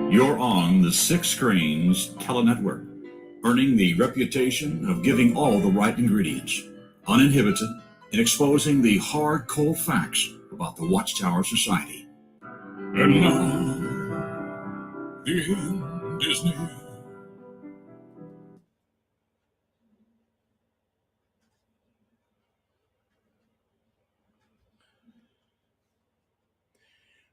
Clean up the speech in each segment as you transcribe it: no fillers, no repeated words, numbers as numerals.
You're on the Six Screens Telenetwork, earning the reputation of giving all the right ingredients, uninhibited, in exposing the hard, cold facts about the Watchtower Society. And now, in Disney.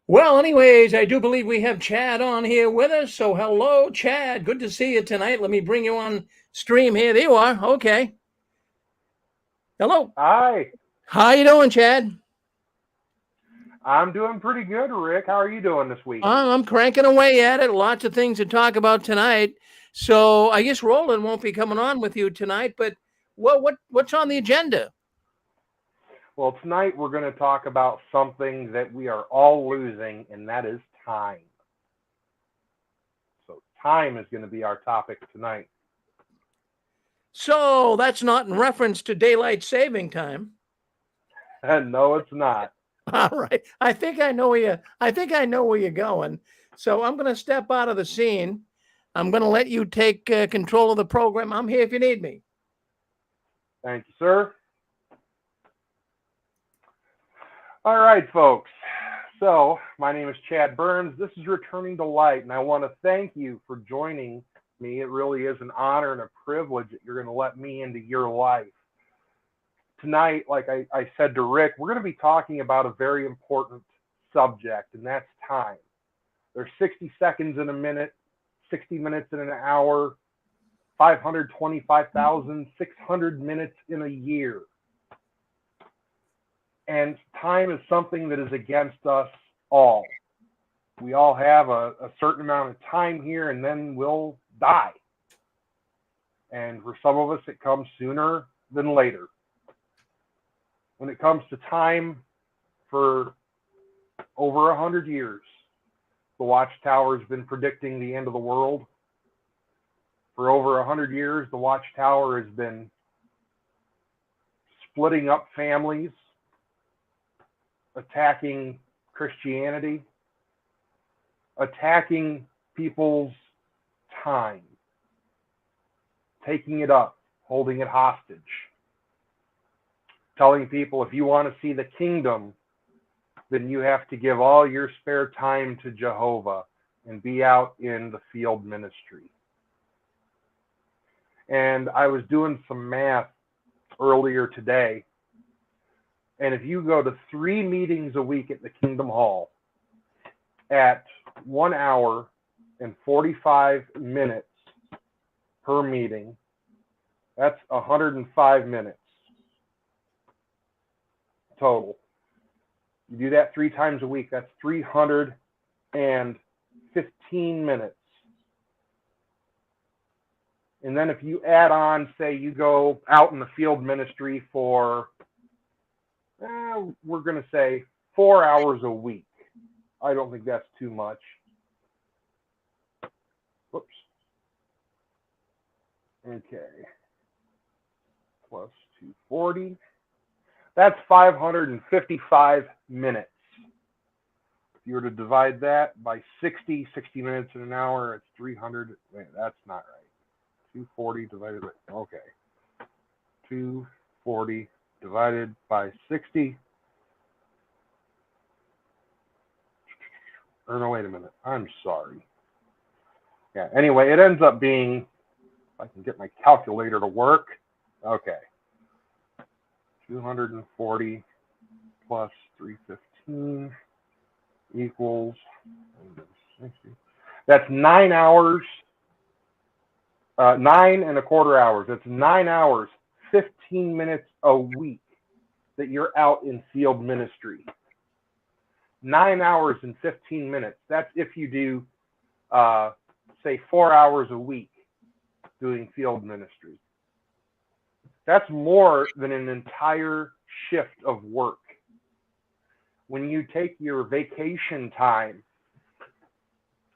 Well, anyways, I do believe we have Chad on here with us. So hello, Chad. Good to see you tonight. Let me bring you on stream here. There you are. Okay. Hello. Hi. How you doing, Chad? I'm doing pretty good, Rick. How are you doing this week? I'm cranking away at it. Lots of things to talk about tonight. So I guess Roland won't be coming on with you tonight, but what's on the agenda? Well, tonight we're going to talk about something that we are all losing, and that is time. So time is going to be our topic tonight. So that's not in reference to daylight saving time. No, it's not. All right. I think I know where you're going. So I'm going to step out of the scene. I'm going to let you take control of the program. I'm here if you need me. Thank you, sir. All right, folks. So my name is Chad Burns. This is Returning to Light, and I want to thank you for joining me. It really is an honor and a privilege that you're going to let me into your life. Tonight, like I said to Rick, we're going to be talking about a very important subject, and that's time. There's 60 seconds in a minute, 60 minutes in an hour, 525,600 minutes in a year. And time is something that is against us all. We all have a certain amount of time here, and then we'll die. And for some of us, it comes sooner than later. When it comes to time, for over 100 years, the Watchtower has been predicting the end of the world. For over 100 years, the Watchtower has been splitting up families, attacking Christianity, attacking people's time, taking it up, holding it hostage, telling people if you want to see the kingdom, then you have to give all your spare time to Jehovah and be out in the field ministry. And I was doing some math earlier today, and if you go to 3 meetings a week at the Kingdom Hall at 1 hour and 45 minutes per meeting, that's 105 minutes total. You do that 3 times a week, that's 315 minutes. And then if you add on, say you go out in the field ministry for, we're going to say 4 hours a week. I don't think that's too much. Whoops. Okay. Plus 240. That's 555 minutes. If you were to divide that by 60 minutes in an hour, it's 300. Wait, that's not right. 240 divided by, okay. 240 divided by 60. Or no, wait a minute. I'm sorry. Yeah, anyway, it ends up being, if I can get my calculator to work. Okay. 240 plus 315 equals 60. That's 9 hours. 9 1/4 hours. That's 9 hours, 15 minutes a week that you're out in field ministry. 9 hours and 15 minutes. That's if you do, say, 4 hours a week doing field ministry. That's more than an entire shift of work. When you take your vacation time,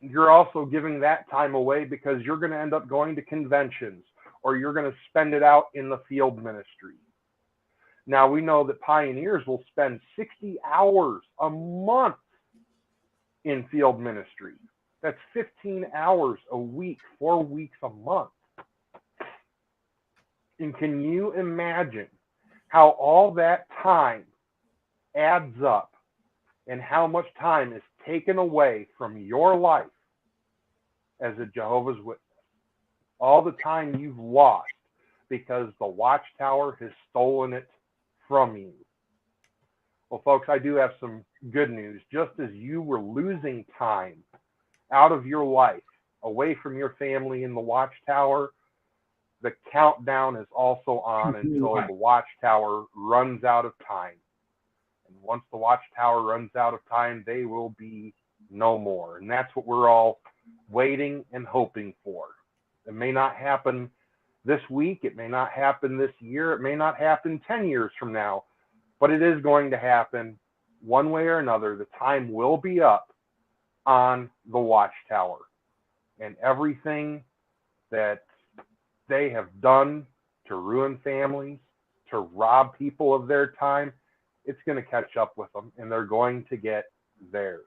you're also giving that time away because you're going to end up going to conventions or you're going to spend it out in the field ministry. Now, we know that pioneers will spend 60 hours a month in field ministry. That's 15 hours a week, 4 weeks a month. And can you imagine how all that time adds up and how much time is taken away from your life as a Jehovah's Witness? All the time you've lost because the Watchtower has stolen it from you. Well, folks, I do have some good news. Just as you were losing time out of your life, away from your family in the Watchtower, the countdown is also on until the Watchtower runs out of time. And once the Watchtower runs out of time, they will be no more. And that's what we're all waiting and hoping for. It may not happen this week. It may not happen this year. It may not happen 10 years from now. But it is going to happen one way or another. The time will be up on the Watchtower. And everything that they have done to ruin families, to rob people of their time, it's going to catch up with them, and they're going to get theirs.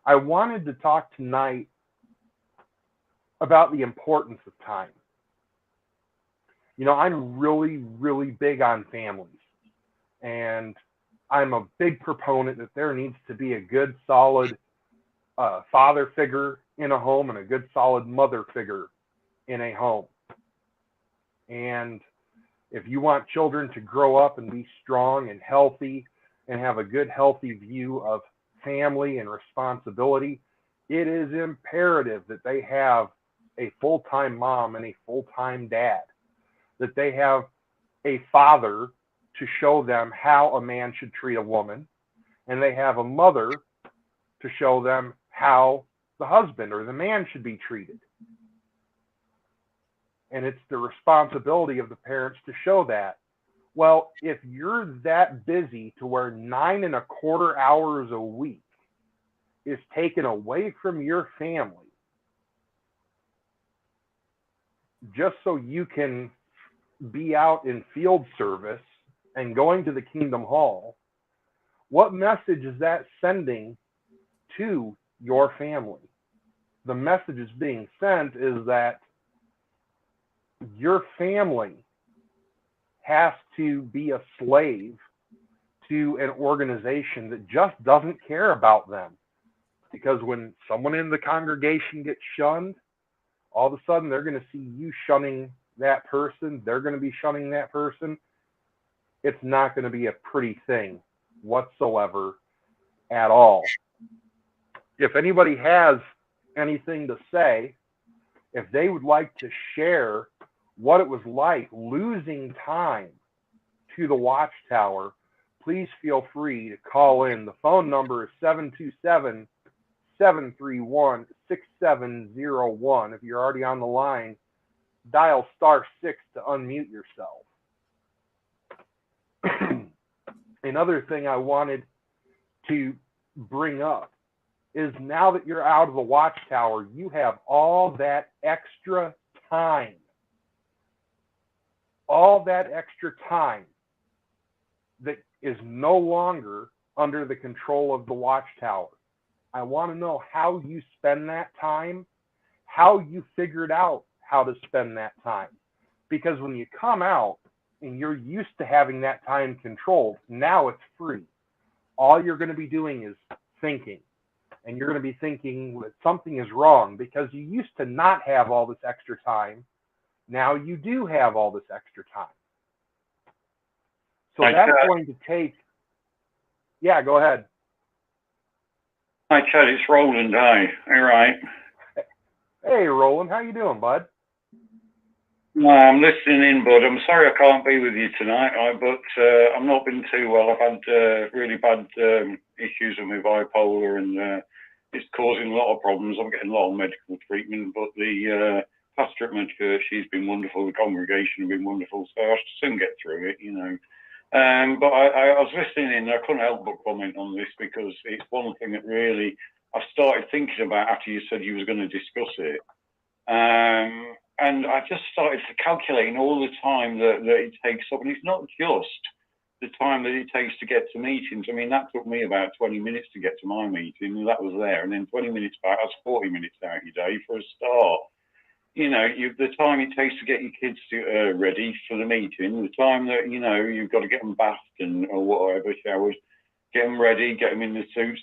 I wanted to talk tonight about the importance of time. You know, I'm really, really big on families, and I'm a big proponent that there needs to be a good, solid father figure in a home and a good, solid mother figure in a home. And if you want children to grow up and be strong and healthy and have a good, healthy view of family and responsibility, it is imperative that they have a full-time mom and a full-time dad, that they have a father to show them how a man should treat a woman, and they have a mother to show them how the husband or the man should be treated. And it's the responsibility of the parents to show that. Well, if you're that busy to where 9.25 hours a week is taken away from your family just so you can be out in field service and going to the Kingdom Hall, what message is that sending to your family? The message is being sent is that your family has to be a slave to an organization that just doesn't care about them. Because when someone in the congregation gets shunned, all of a sudden they're going to see you shunning that person. They're going to be shunning that person. It's not going to be a pretty thing whatsoever at all. If anybody has anything to say, if they would like to share what it was like losing time to the Watchtower, please feel free to call in. The phone number is 727-731-6701. If you're already on the line, dial *6 to unmute yourself. Another thing I wanted to bring up is now that you're out of the Watchtower, you have all that extra time. All that extra time that is no longer under the control of the Watchtower. I want to know how you spend that time, how you figured out how to spend that time. Because when you come out and you're used to having that time controlled, now it's free. All you're going to be doing is thinking. And you're going to be thinking that something is wrong because you used to not have all this extra time. Now you do have all this extra time. So that's going to take, yeah, go ahead. Hi, Chad, it's Roland. Hi, all right. Hey, Roland, how you doing, bud? No, I'm listening in, bud. I'm sorry I can't be with you tonight, but I've not been too well. I've had really bad issues with my bipolar, and it's causing a lot of problems. I'm getting a lot of medical treatment, but the pastor at my church, she's been wonderful. The congregation have been wonderful, so I should soon get through it, you know. But I was listening in, and I couldn't help but comment on this because it's one thing that really I've started thinking about after you said you was going to discuss it. And I just started calculating all the time that it takes up, and it's not just the time that it takes to get to meetings. I mean, that took me about 20 minutes to get to my meeting, and that was there. And then 20 minutes back, that's 40 minutes out of your day for a start. You know, the time it takes to get your kids to, ready for the meeting, the time that, you know, you've got to get them bathed and or whatever, showered, get them ready, get them in the suits,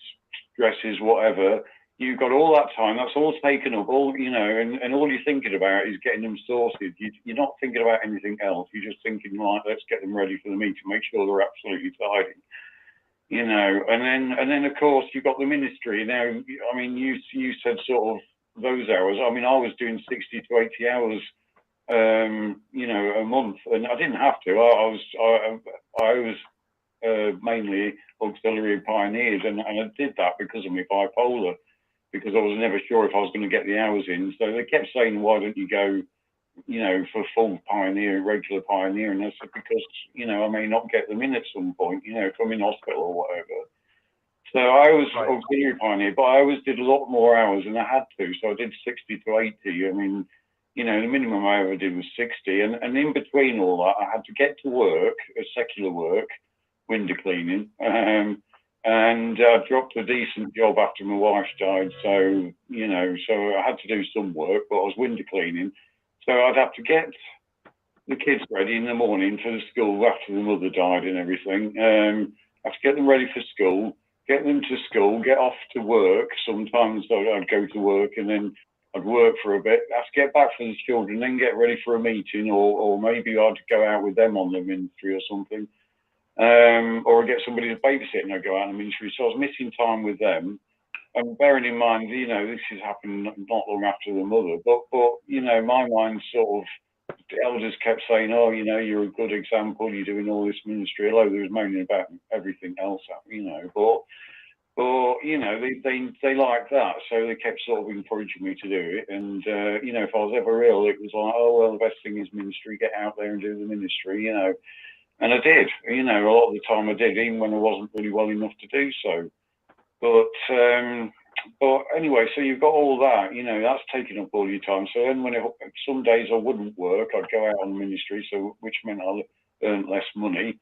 dresses, whatever. You've got all that time. That's all taken up, all, you know, and all you're thinking about is getting them sorted. You're not thinking about anything else. You're just thinking, right, let's get them ready for the meeting, make sure they're absolutely tidy. You know, and then of course you've got the ministry. Now, I mean, you said sort of those hours. I mean, I was doing 60 to 80 hours, you know, a month, and I didn't have to. I was mainly auxiliary pioneers, and I did that because of my bipolar, because I was never sure if I was going to get the hours in. So they kept saying, why don't you go, you know, for full pioneer, regular pioneer? And I said, because, you know, I may not get them in at some point, you know, if I'm in hospital or whatever. So I was auxiliary pioneer, but I always did a lot more hours than I had to. So I did 60 to 80. I mean, you know, the minimum I ever did was 60. And in between all that, I had to get to work, secular work, window cleaning. And I dropped a decent job after my wife died. So, you know, so I had to do some work, but I was window cleaning. So I'd have to get the kids ready in the morning for the school after the mother died and everything. I have to get them ready for school, get them to school, get off to work. Sometimes I'd go to work and then I'd work for a bit. I have to get back for the children, then get ready for a meeting, or maybe I'd go out with them on the ministry or something. Or I'd get somebody to babysit and I'd go out on the ministry. So I was missing time with them. And bearing in mind, you know, this has happened not long after the mother, but you know, my mind sort of, the elders kept saying, oh, you know, you're a good example, you're doing all this ministry, although there was moaning about everything else, you know, but you know, they liked that, so they kept sort of encouraging me to do it. And you know, if I was ever ill, it was like, oh well, the best thing is ministry, get out there and do the ministry, you know. And I did, you know, a lot of the time I did, even when I wasn't really well enough to do so. But anyway, so you've got all that, you know, that's taking up all your time. So then some days I wouldn't work, I'd go out on the ministry, so which meant I earned less money.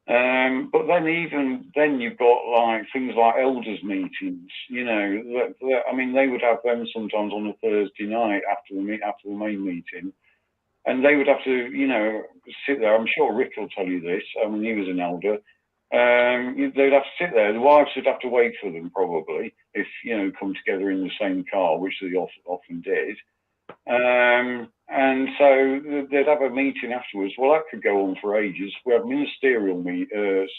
But then even then you've got like things like elders meetings, you know, I mean, they would have them sometimes on a Thursday night after the main meeting. And they would have to, you know, sit there. I'm sure Rick will tell you this. I mean, he was an elder. They'd have to sit there. The wives would have to wait for them, probably, if, you know, come together in the same car, which they often did. And so they'd have a meeting afterwards. Well, that could go on for ages. We had ministerial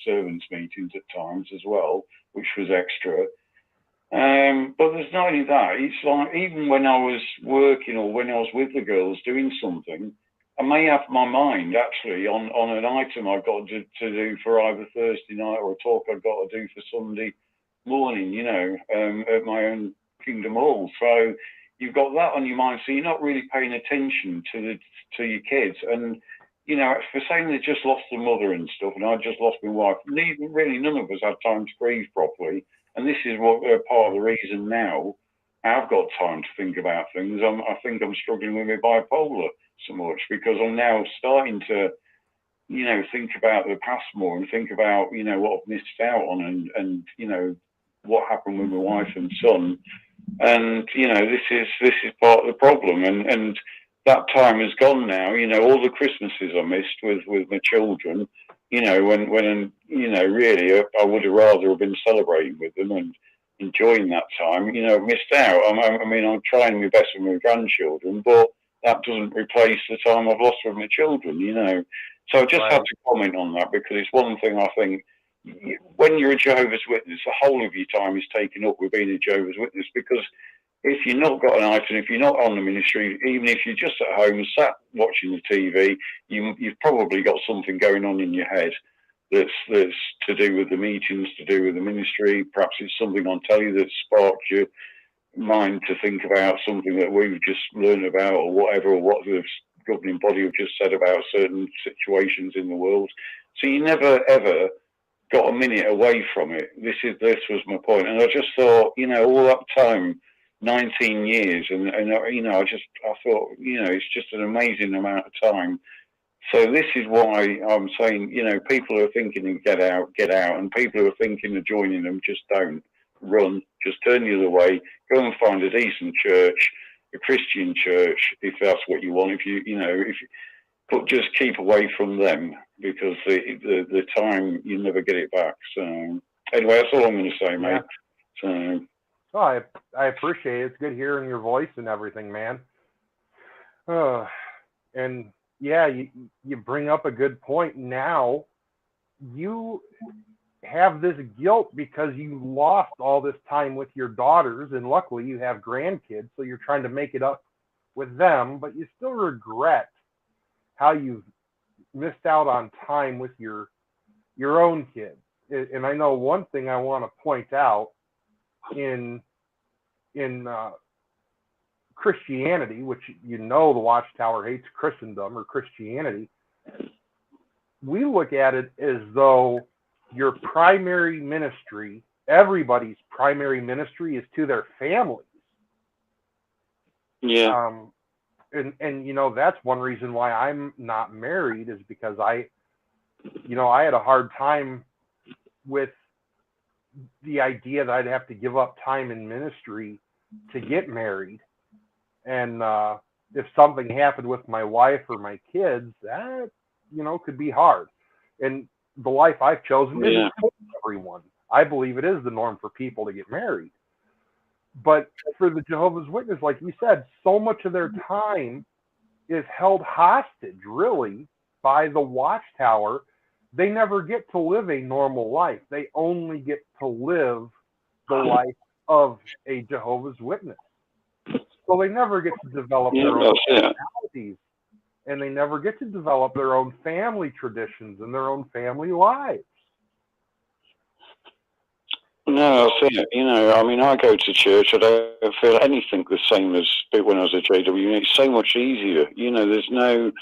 servants meetings at times as well, which was extra. But there's not only that. It's like, even when I was working or when I was with the girls doing something, I may have my mind actually on an item I've got to do for either Thursday night or a talk I've got to do for Sunday morning, you know, at my own Kingdom Hall. So you've got that on your mind. So you're not really paying attention to your kids. And, you know, for saying they just lost their mother and stuff, and I just lost my wife, really none of us had time to grieve properly. And this is what part of the reason now I've got time to think about things. I think I'm struggling with my bipolar so much because I'm now starting to, you know, think about the past more and think about, you know, what I've missed out on and you know, what happened with my wife and son. And, you know, this is part of the problem. And that time is gone now. You know, all the Christmases I missed with my children, you know, when you know, really, I would have rather have been celebrating with them and enjoying that time. You know, missed out. I mean, I'm trying my best with my grandchildren, but that doesn't replace the time I've lost with my children, you know. So I just have to comment on that because it's one thing I think, when you're a Jehovah's Witness, the whole of your time is taken up with being a Jehovah's Witness, because if you've not got an item, if you're not on the ministry, even if you're just at home sat watching the TV, you've probably got something going on in your head that's to do with the meetings, to do with the ministry. Perhaps it's something on telly that sparked your mind to think about something that we've just learned about, or whatever, or what the governing body have just said about certain situations in the world. So you never ever got a minute away from it. This was my point. And I just thought, you know, all that time, 19 years, and you know, I thought, you know, it's just an amazing amount of time So this is why I'm saying, you know, people who are thinking of get out, and people who are thinking of joining them, just don't run. Just turn the other way. Go and find a decent church, a Christian church, if that's what you want. If you know, but just keep away from them, because the time you never get it back. So anyway, that's all I'm going to say, mate. So. Oh, I appreciate it. It's good hearing your voice and everything, man. And yeah, you bring up a good point. Now you have this guilt because you lost all this time with your daughters, and luckily you have grandkids, so you're trying to make it up with them, but you still regret how you've missed out on time with your own kids. And I know one thing I want to point out in Christianity, which the Watchtower hates Christendom or Christianity, we look at it as though your primary ministry, everybody's primary ministry, is to their families. Yeah. And you know, that's one reason why I'm not married, is because I had a hard time with the idea that I'd have to give up time in ministry to get married. And if something happened with my wife or my kids, that, could be hard. And the life I've chosen isn't for everyone. I believe it is the norm for people to get married. But for the Jehovah's Witness, like you said, so much of their time is held hostage, really, by the Watchtower. They never get to live a normal life. They only get to live the life of a Jehovah's Witness. So they never get to develop their own personalities, and they never get to develop their own family traditions and their own family lives. No, I feel it. I mean, I go to church. I don't feel anything the same as when I was at JW. It's so much easier. There's no,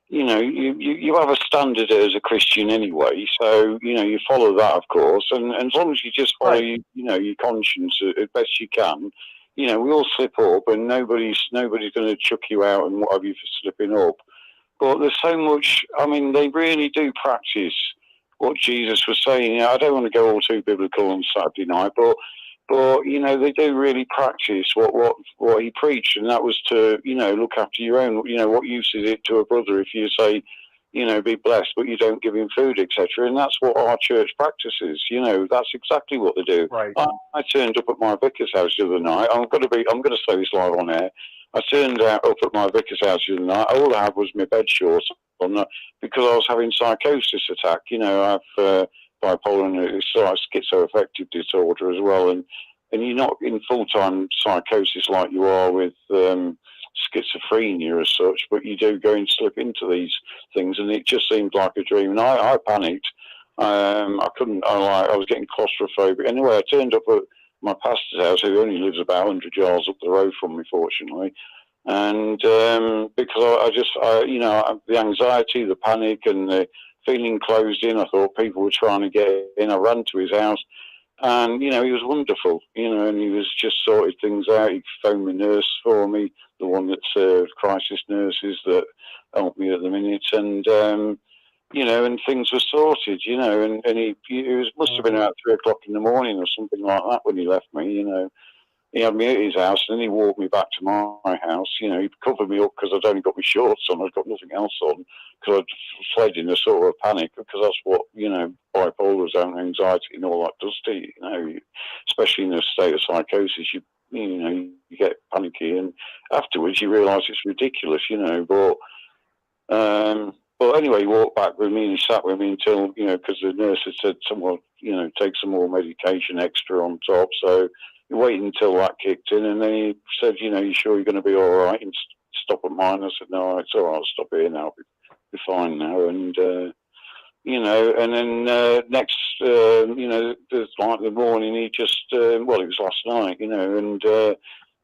you have a standard as a Christian anyway. So, you follow that, of course. And as long as you just follow, your conscience as best you can, we all slip up, and nobody's going to chuck you out and what have you for slipping up. But there's so much. I mean, they really do practice what Jesus was saying. I don't want to go all too biblical on Saturday night, but they do really practice what he preached, and that was to look after your own. What use is it to a brother if you say be blessed, but you don't give him food, etc. And that's what our church practices. That's exactly what they do. Right. I turned up at my vicar's house the other night. I'm going to say this live on air. I turned up at my vicar's house the other night. All I had was my bed shorts on, because I was having psychosis attack. I have bipolar and schizoaffective disorder as well, and you're not in full-time psychosis like you are with schizophrenia as such, but you do go and slip into these things, and it just seemed like a dream. And I panicked. I couldn't. I was getting claustrophobic. Anyway, I turned up at my pastor's house, who only lives about 100 yards up the road from me, fortunately. And because the anxiety, the panic, and the feeling closed in, I thought people were trying to get in. I ran to his house, and he was wonderful. And he was just sorted things out. He phoned the nurse for me, the one that served crisis nurses that helped me at the minute, and and things were sorted. And he must have been about 3 o'clock in the morning or something like that when he left me. He had me at his house, and then he walked me back to my house. He covered me up because I'd only got my shorts on. I'd got nothing else on because I'd fled in a sort of panic, because that's what, bipolar and anxiety and all that does to you, especially in a state of psychosis. You get panicky, and afterwards you realise it's ridiculous, But anyway, he walked back with me, and he sat with me until, because the nurse had said, someone, take some more medication extra on top. So he waited until that kicked in, and then he said, you sure you're going to be all right? And stop at mine. I said, no, it's all right. I'll stop here now. I'll be fine now. And, and then next, like the morning, he just, it was last night, and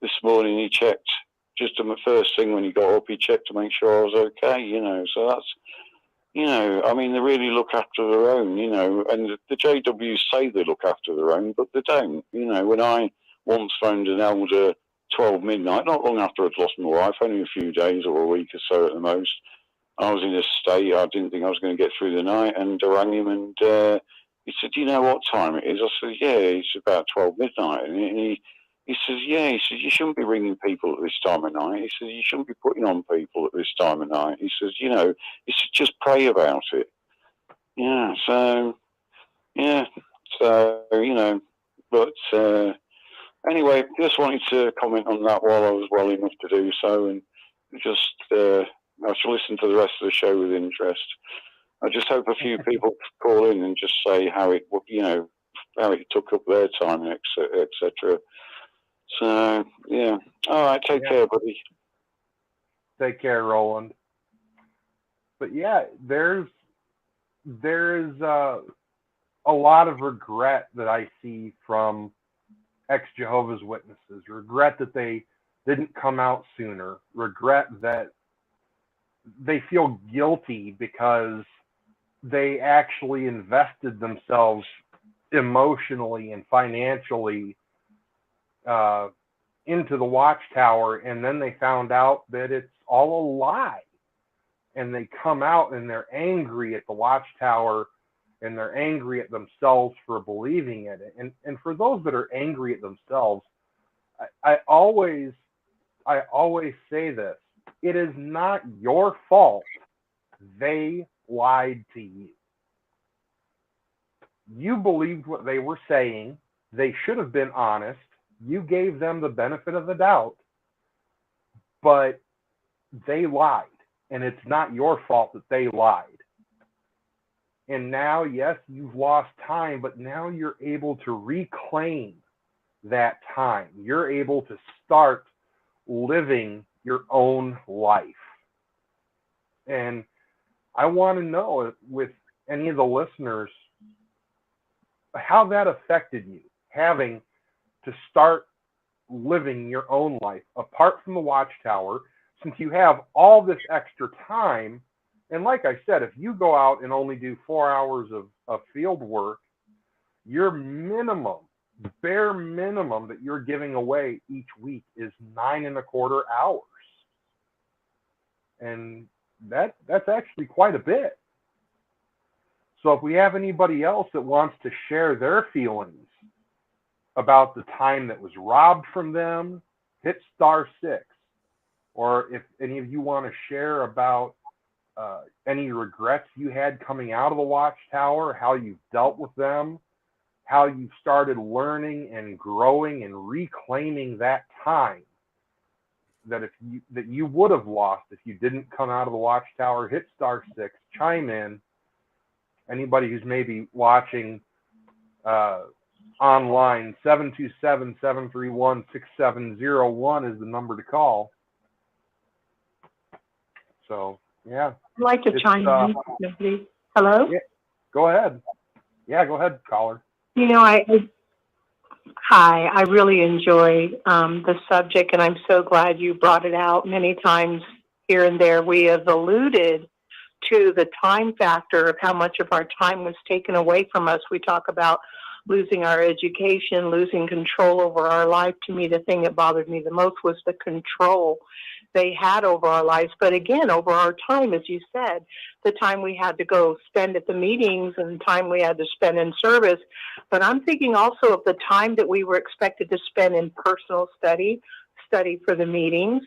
this morning he checked, just on the first thing when he got up, he checked to make sure I was okay, so that's, I mean, they really look after their own, and the JWs say they look after their own, but they don't. When I once phoned an elder 12 midnight, not long after I'd lost my wife, only a few days or a week or so at the most, I was in a state, I didn't think I was going to get through the night, and I rang him, and he said, do you know what time it is? I said, yeah, it's about 12 midnight. And he says, yeah, he says, you shouldn't be ringing people at this time of night. He says, you shouldn't be putting on people at this time of night. He says, he says, just pray about it. Yeah, so, but anyway, just wanted to comment on that while I was well enough to do so, and just, I shall listen to the rest of the show with interest. I just hope a few people call in and just say how it took up their time, etc. So, yeah. All right, take care, buddy. Take care, Roland. But yeah, there's a lot of regret that I see from ex-Jehovah's Witnesses. Regret that they didn't come out sooner. Regret that they feel guilty because they actually invested themselves emotionally and financially into the Watchtower, and then they found out that it's all a lie. And they come out and they're angry at the Watchtower, and they're angry at themselves for believing in it. And for those that are angry at themselves, I always say this: it is not your fault they lied to you. You believed what they were saying. They should have been honest. You gave them the benefit of the doubt, but they lied, and it's not your fault that they lied. And now, yes, you've lost time, but now you're able to reclaim that time. You're able to start living your own life. And I want to know, with any of the listeners, how that affected you, having to start living your own life apart from the Watchtower, since you have all this extra time. And like I said, if you go out and only do 4 hours of field work, your bare minimum that you're giving away each week is 9.25 hours. And that's actually quite a bit. So if we have anybody else that wants to share their feelings about the time that was robbed from them, hit *6. Or if any of you want to share about any regrets you had coming out of the Watchtower, how you've dealt with them, how you've started learning and growing and reclaiming that time that you would have lost if you didn't come out of the Watchtower, hit *6, chime in. Anybody who's maybe watching online, 727-731-6701 is the number to call. So, yeah. I'd like to chime in, please. Hello? Yeah, go ahead. Yeah, go ahead, caller. Hi, I really enjoy the subject, and I'm so glad you brought it out. Many times here and there we have alluded to the time factor of how much of our time was taken away from us. We talk about losing our education, losing control over our life. To me, the thing that bothered me the most was the control they had over our lives. But again, over our time, as you said, the time we had to go spend at the meetings and the time we had to spend in service. But I'm thinking also of the time that we were expected to spend in personal study for the meetings,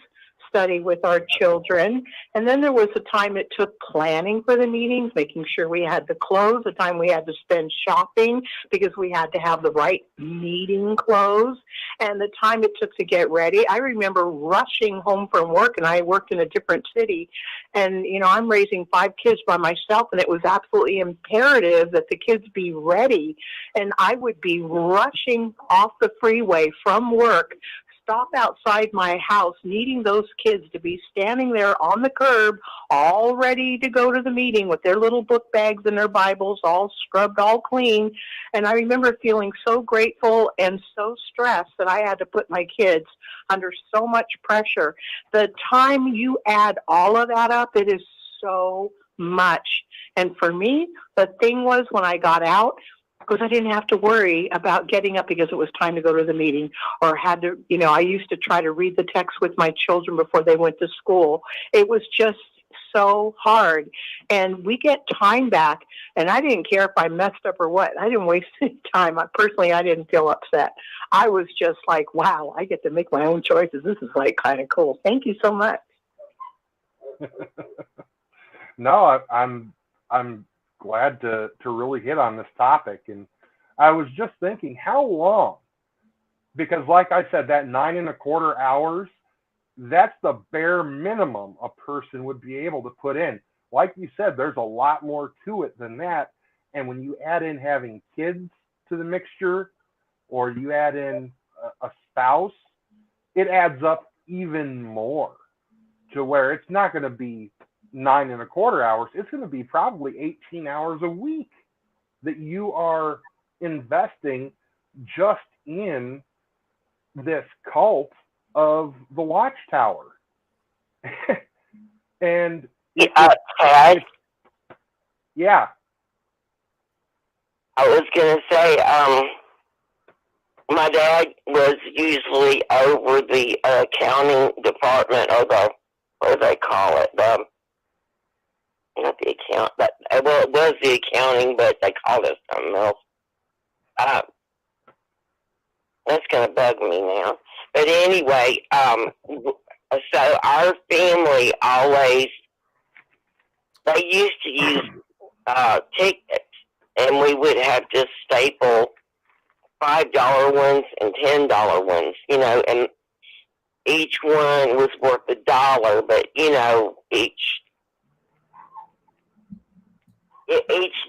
study with our children. And then there was a time it took planning for the meetings, making sure we had the clothes, the time we had to spend shopping because we had to have the right meeting clothes, and the time it took to get ready. I remember rushing home from work, and I worked in a different city, and I'm raising 5 kids by myself, and it was absolutely imperative that the kids be ready. And I would be rushing off the freeway from work, stop outside my house, needing those kids to be standing there on the curb, all ready to go to the meeting with their little book bags and their Bibles, all scrubbed, all clean. And I remember feeling so grateful and so stressed that I had to put my kids under so much pressure. The time you add all of that up, it is so much. And for me, the thing was, when I got out, because I didn't have to worry about getting up because it was time to go to the meeting, or had to, I used to try to read the text with my children before they went to school. It was just so hard, and we get time back. And I didn't care if I messed up or what. I didn't waste any time. Personally, I didn't feel upset. I was just like, wow, I get to make my own choices. This is like kind of cool. Thank you so much. No, I'm glad to really hit on this topic. And I was just thinking, how long? Because like I said, that 9.25 hours, that's the bare minimum a person would be able to put in. Like you said, there's a lot more to it than that. And when you add in having kids to the mixture, or you add in a spouse, it adds up even more to where it's not going to be 9.25 hours. It's going to be probably 18 hours a week that you are investing just in this cult of the Watchtower. And Ted, yeah, I was going to say, my dad was usually over the accounting department, or what do they call it? Not the account, but well, it was the accounting, but they called it something else. That's going to bug me now. But anyway, so our family always, they used to use tickets, and we would have just staple $5 ones and $10 ones, and each one was worth $1, but each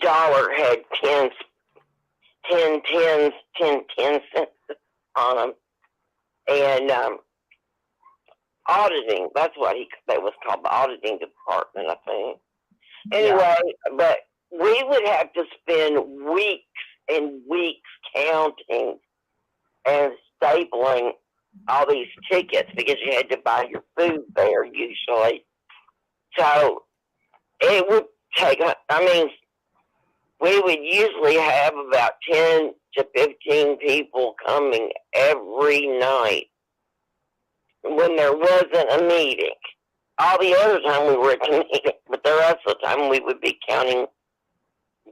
dollar had 10 cents on them. And auditing, that's what that was called, the auditing department, I think. Anyway, but we would have to spend weeks and weeks counting and stapling all these tickets because you had to buy your food there usually. So it would take, we would usually have about 10 to 15 people coming every night when there wasn't a meeting. All the other time we were at the meeting, but the rest of the time we would be counting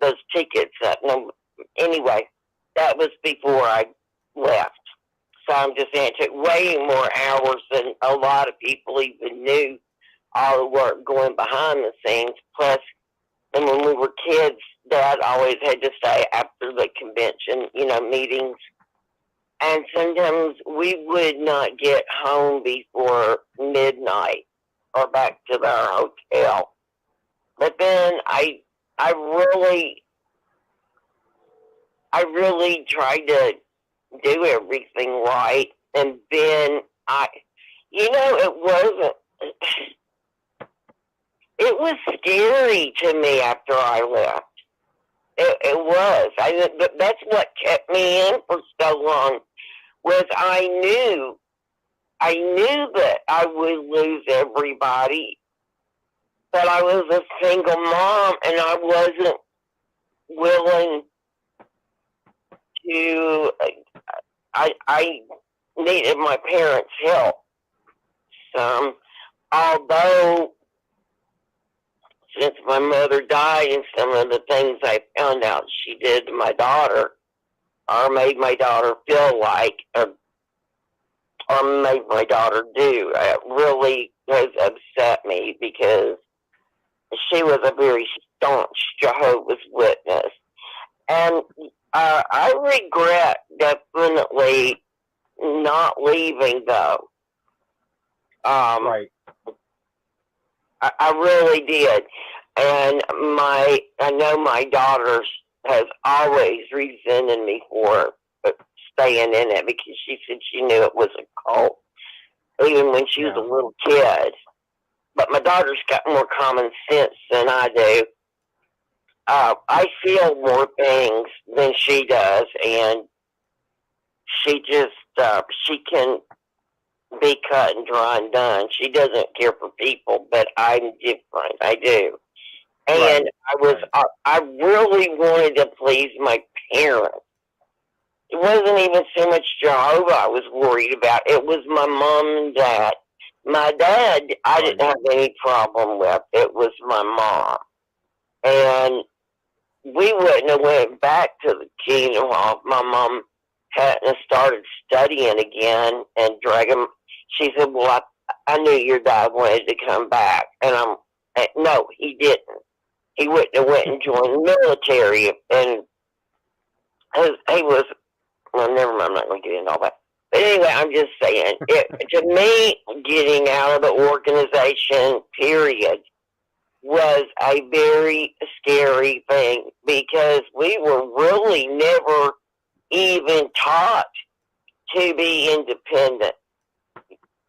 those tickets up. No, anyway, that was before I left. So I'm just saying it took way more hours than a lot of people even knew, all the work going behind the scenes. Plus, and when we were kids, Dad always had to stay after the convention, meetings. And sometimes we would not get home before midnight or back to our hotel. But then I really tried to do everything right. And then it was scary to me after I left. It was. That's what kept me in for so long. Was I knew that I would lose everybody, but I was a single mom and I wasn't willing to. I needed my parents' help. Although since my mother died and some of the things I found out she did to my daughter, or made my daughter feel like, or made my daughter do, it really has upset me because she was a very staunch Jehovah's Witness. And I regret definitely not leaving, though. right. I really did. And I know my daughter has always resented me for staying in it because she said she knew it was a cult, even when she was a little kid. But my daughter's got more common sense than I do. I feel more things than she does, and she just, she can be cut and dry and done. She doesn't care for people, but I'm different. I do. And I really wanted to please my parents. It wasn't even so much Jehovah I was worried about. It was my mom and dad. My dad, I Right. didn't have any problem with. It was my mom. And we wouldn't have went back to the Kingdom Hall if my mom hadn't started studying again and dragging. She said, well, I knew your dad wanted to come back. And no, he didn't. He wouldn't have went and joined the military. And he was, well, never mind, I'm not going to get into all that. But anyway, I'm just saying, to me, getting out of the organization, period, was a very scary thing because we were really never even taught to be independent,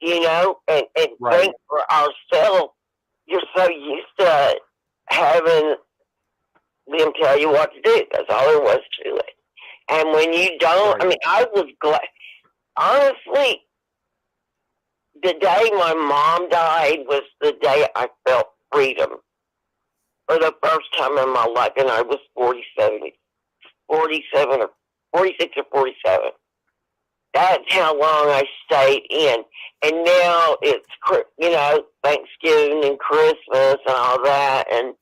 and Right. think for ourselves. You're so used to having them tell you what to do. That's all there was to it. And when you don't, Right. I was glad. Honestly, the day my mom died was the day I felt freedom for the first time in my life, and I was 47 or 46 or 47. That's how long I stayed in. And now it's, Thanksgiving and Christmas and all that, and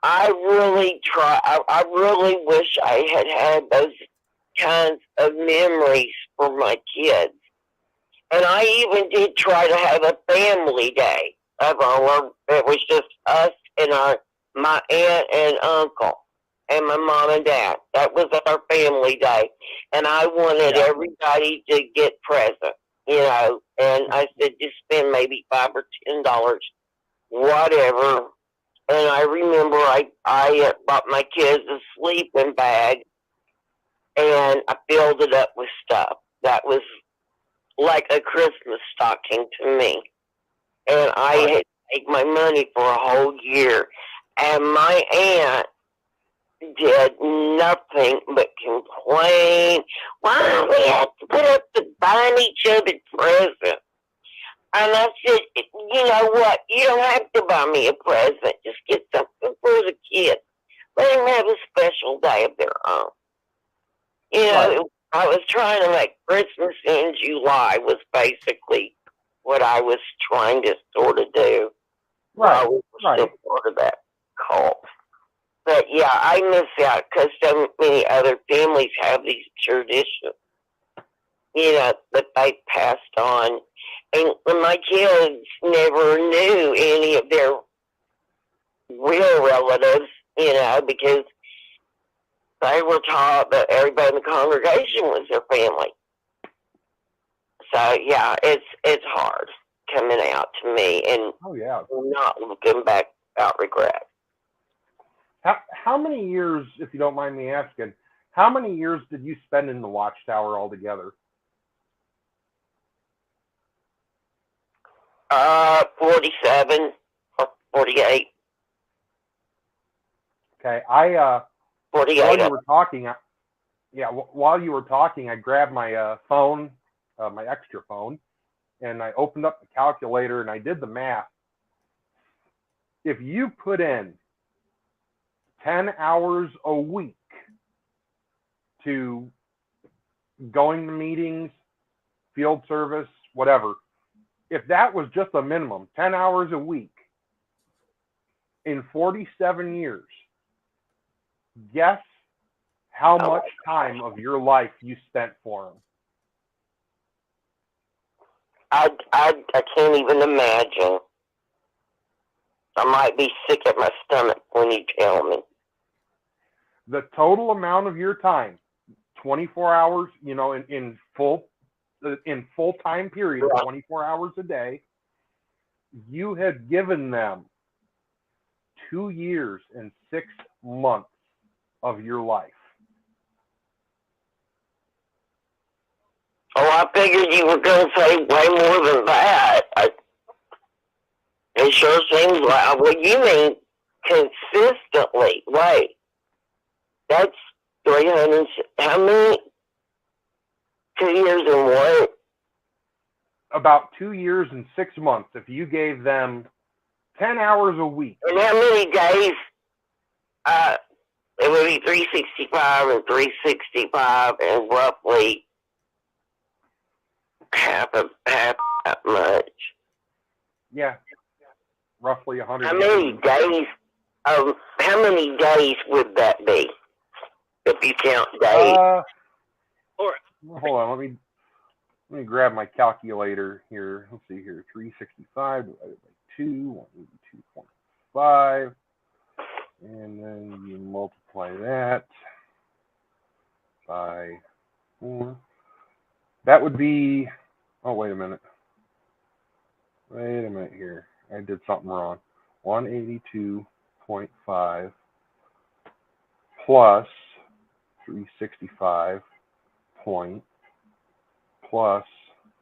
I really I really wish I had those kinds of memories for my kids. And I even did try to have a family day of our. It was just us and my aunt and uncle and my mom and dad. That was our family day. And I wanted everybody to get presents, and I said, just spend maybe $5 or $10, whatever. And I remember I bought my kids a sleeping bag, and I filled it up with stuff. That was like a Christmas stocking to me. And I had to take my money for a whole year. And my aunt did nothing but complain. Why do we have to put up to buying each other presents? And I said, you know what? You don't have to buy me a present. Just get something for the kids. Let them have a special day of their own. I was trying to make Christmas in July was basically what I was trying to sort of do. Right. While we were still part of that cult. But yeah, I miss out because so many other families have these traditions, that they passed on. And my kids never knew any of their real relatives, because they were taught that everybody in the congregation was their family. So yeah, it's hard coming out to me and not looking back without regret. How many years, if you don't mind me asking, how many years did you spend in the Watchtower altogether? 47 or 48. Okay, 48. While you were talking, while you were talking, I grabbed my phone, my extra phone, and I opened up the calculator and I did the math. If you put in 10 hours a week to going to meetings, field service, whatever, if that was just a minimum, 10 hours a week in 47 years, guess how much time of your life you spent for them? I can't even imagine. I might be sick at my stomach when you tell me. The total amount of your time, 24 hours, in full time period, 24 hours a day, you have given them 2 years and 6 months of your life. Oh, I figured you were going to say way more than that. It sure seems like, well, you mean consistently. Wait, that's 300, how many? 2 years and what? About 2 years and 6 months. If you gave them 10 hours a week. And how many days? It would be 365 and 365 and roughly half that much. Yeah, roughly 100. How many days? How many days would that be if you count days? Hold on, let me grab my calculator here. Let's see here, 365 divided by 2, 182.5, and then you multiply that by 4. That would be. Oh, wait a minute. Wait a minute here. I did something wrong. 182.5 plus 365 point plus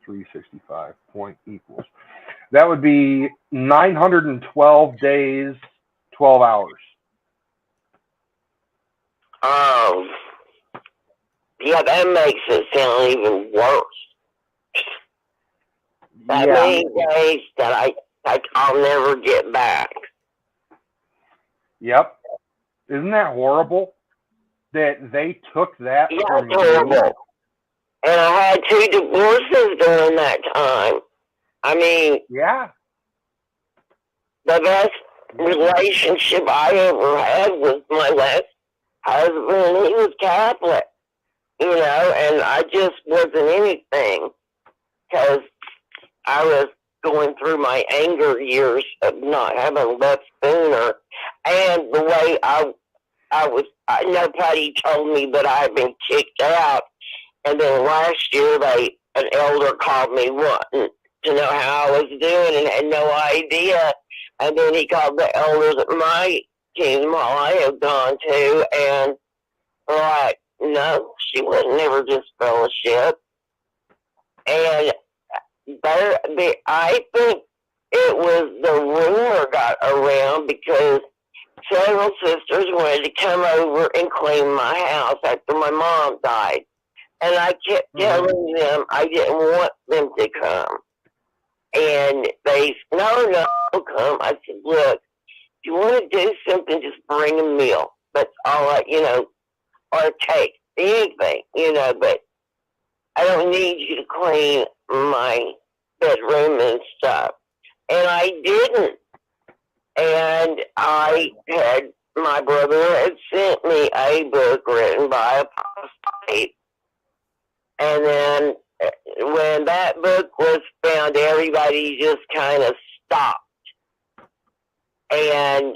365 point equals. That would be 912 days, 12 hours. Oh, yeah, that makes it sound even worse. That many days that I'll never get back. Yep. Isn't that horrible? That they took that from it's horrible. you? And I had 2 divorces during that time. I mean, yeah, the best relationship I ever had was my last husband. He was Catholic, you know, and I just wasn't anything because I was going through my anger years of not having left sooner, and the way nobody told me that I had been kicked out. And then last year, an elder called me wanting to know how I was doing and had no idea. And then he called the elders at my team hall I had gone to, and like, no, she was never just fellowship. And I think it was the rumor got around because several sisters wanted to come over and clean my house after my mom died. And I kept telling them I didn't want them to come. And they said, no, come. I said, look, if you want to do something, just bring a meal. That's all or take anything, but I don't need you to clean my bedroom and stuff. And I didn't. And my brother had sent me a book written by a apostate. And then when that book was found, everybody just kind of stopped. And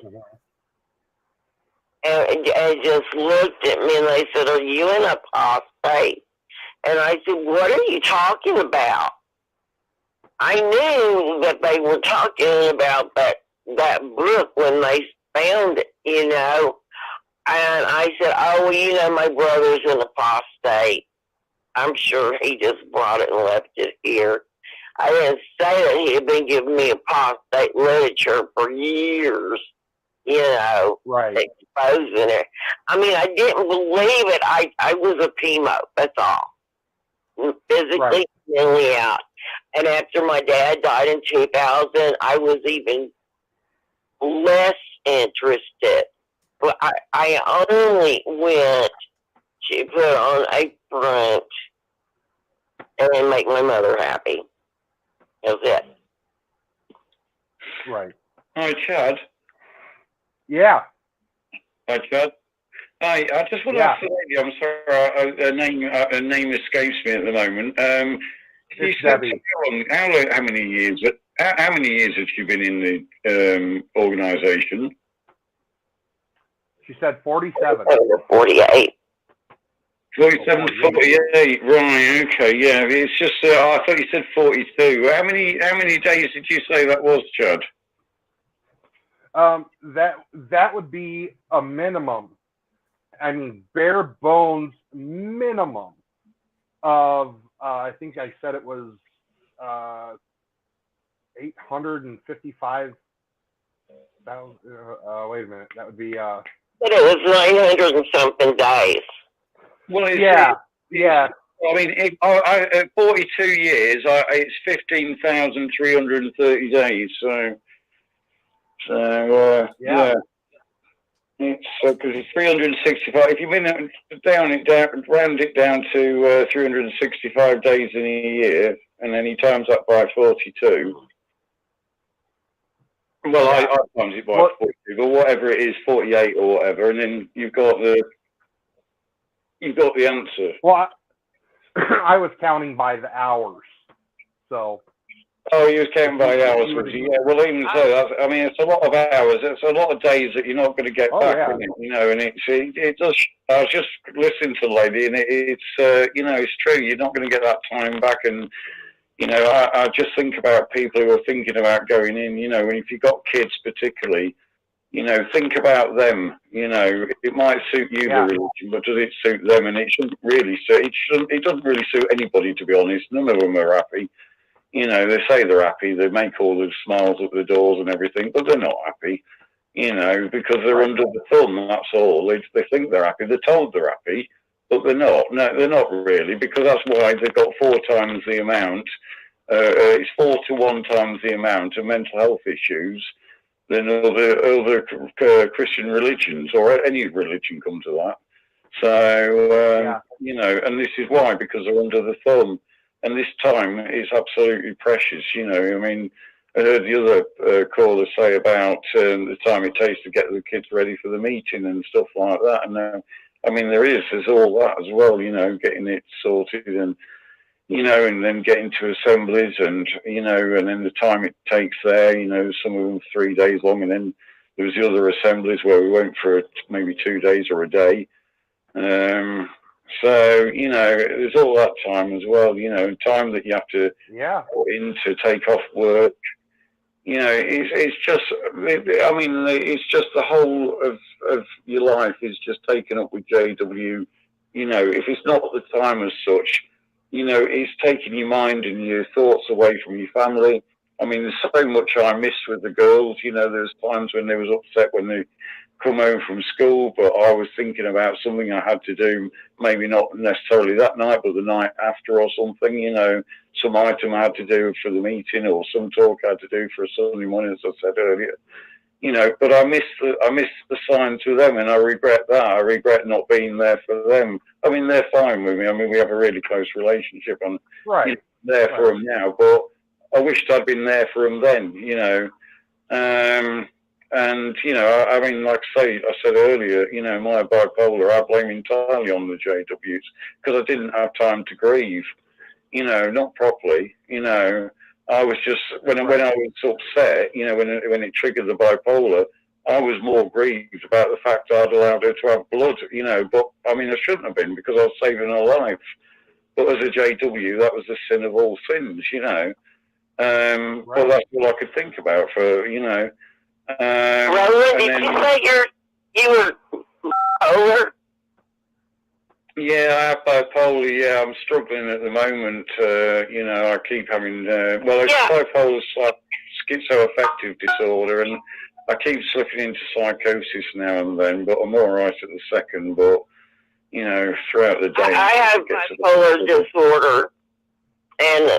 just looked at me and they said, are you an apostate? And I said, what are you talking about? I knew that they were talking about that book when they found it, And I said, oh, my brother's an apostate. I'm sure he just brought it and left it here. I didn't say that he had been giving me apostate literature for years, right, exposing it. I mean, I didn't believe it. I was a PMO, that's all. Physically, mentally out. And after my dad died in 2000, I was even less interested. But I only went to put on a front and make my mother happy. That's it. Right. Hi, Chad. Yeah. Hi, Chad. Hi, I just want to ask the lady, I'm sorry, her name escapes me at the moment. It's Debbie. How many years has she been in the organisation? She said 47. 48. 47, 48, right, okay, yeah. It's just, I thought you said 42. How many days did you say that was, Chad? That would be a minimum. I mean, bare bones minimum of, I think I said it was 855,000. Wait a minute, that would be. But it was 900 and something days. Well, yeah. I mean, at 42 years, it's 15,330 days. So yeah. It's because it's 365. If you round it down to 365 days in a year, and then you times that by 42. Well, I times it by 40, but whatever it is, 48 or whatever, and then you've got the answer. Well, I was counting by the hours, so. Oh, you was counting by hours, was you? Yeah, well, even so, I mean, it's a lot of hours. It's a lot of days that you're not going to get back, yeah. isn't it? You know, and it does. I was just listening to the lady, and it's you know, it's true. You're not going to get that time back, and you know, I just think about people who are thinking about going in. You know, if you've got kids, particularly, you know, think about them. You know, it might suit you, the religion, but does it suit them? And it shouldn't really suit. It doesn't really suit anybody, to be honest. None of them are happy. You know, they say they're happy, they make all the smiles at the doors and everything, but they're not happy, you know, because they're under the thumb, that's all. They think they're happy, they're told they're happy, but they're not. No, they're not really, because that's why they've got 4 times the amount, it's 4 to 1 times the amount of mental health issues than other Christian religions, or any religion come to that. So, you know, and this is why, because they're under the thumb. And this time is absolutely precious, you know. I mean, I heard the other caller say about the time it takes to get the kids ready for the meeting and stuff like that. And I mean, there's all that as well, you know, getting it sorted and, you know, and then getting to assemblies and, you know, and then the time it takes there, you know, some of them 3 days long. And then there was the other assemblies where we went for maybe 2 days or a day. So, you know, there's all that time as well, you know, time that you have to put in to take off work. You know, it's just, I mean, it's just the whole of your life is just taken up with JW. You know, if it's not the time as such, you know, it's taking your mind and your thoughts away from your family. I mean, there's so much I miss with the girls. You know, there's times when they was upset when they come home from school, but I was thinking about something I had to do, maybe not necessarily that night, but the night after or something, you know, some item I had to do for the meeting or some talk I had to do for a Sunday morning, as I said earlier, you know, but I miss the signs with them, and I regret that. I regret not being there for them. I mean, they're fine with me. I mean, we have a really close relationship. I'm there for them now, but I wished I'd been there for them then, you know. And, you know, I mean, like I said earlier, you know, my bipolar, I blame entirely on the JWs because I didn't have time to grieve, you know, not properly, you know. I was just, when I was upset, you know, when it triggered the bipolar, I was more grieved about the fact I'd allowed her to have blood, you know, but I mean, I shouldn't have been because I was saving her life. But as a JW, that was the sin of all sins, you know. But that's all I could think about for, you know. Roland, did you say you were bipolar? Yeah, I have bipolar. Yeah, I'm struggling at the moment. You know, I keep having it's bipolar schizoaffective disorder, and I keep slipping into psychosis now and then. But I'm all right at the second. But you know, throughout the day, I have bipolar disorder, and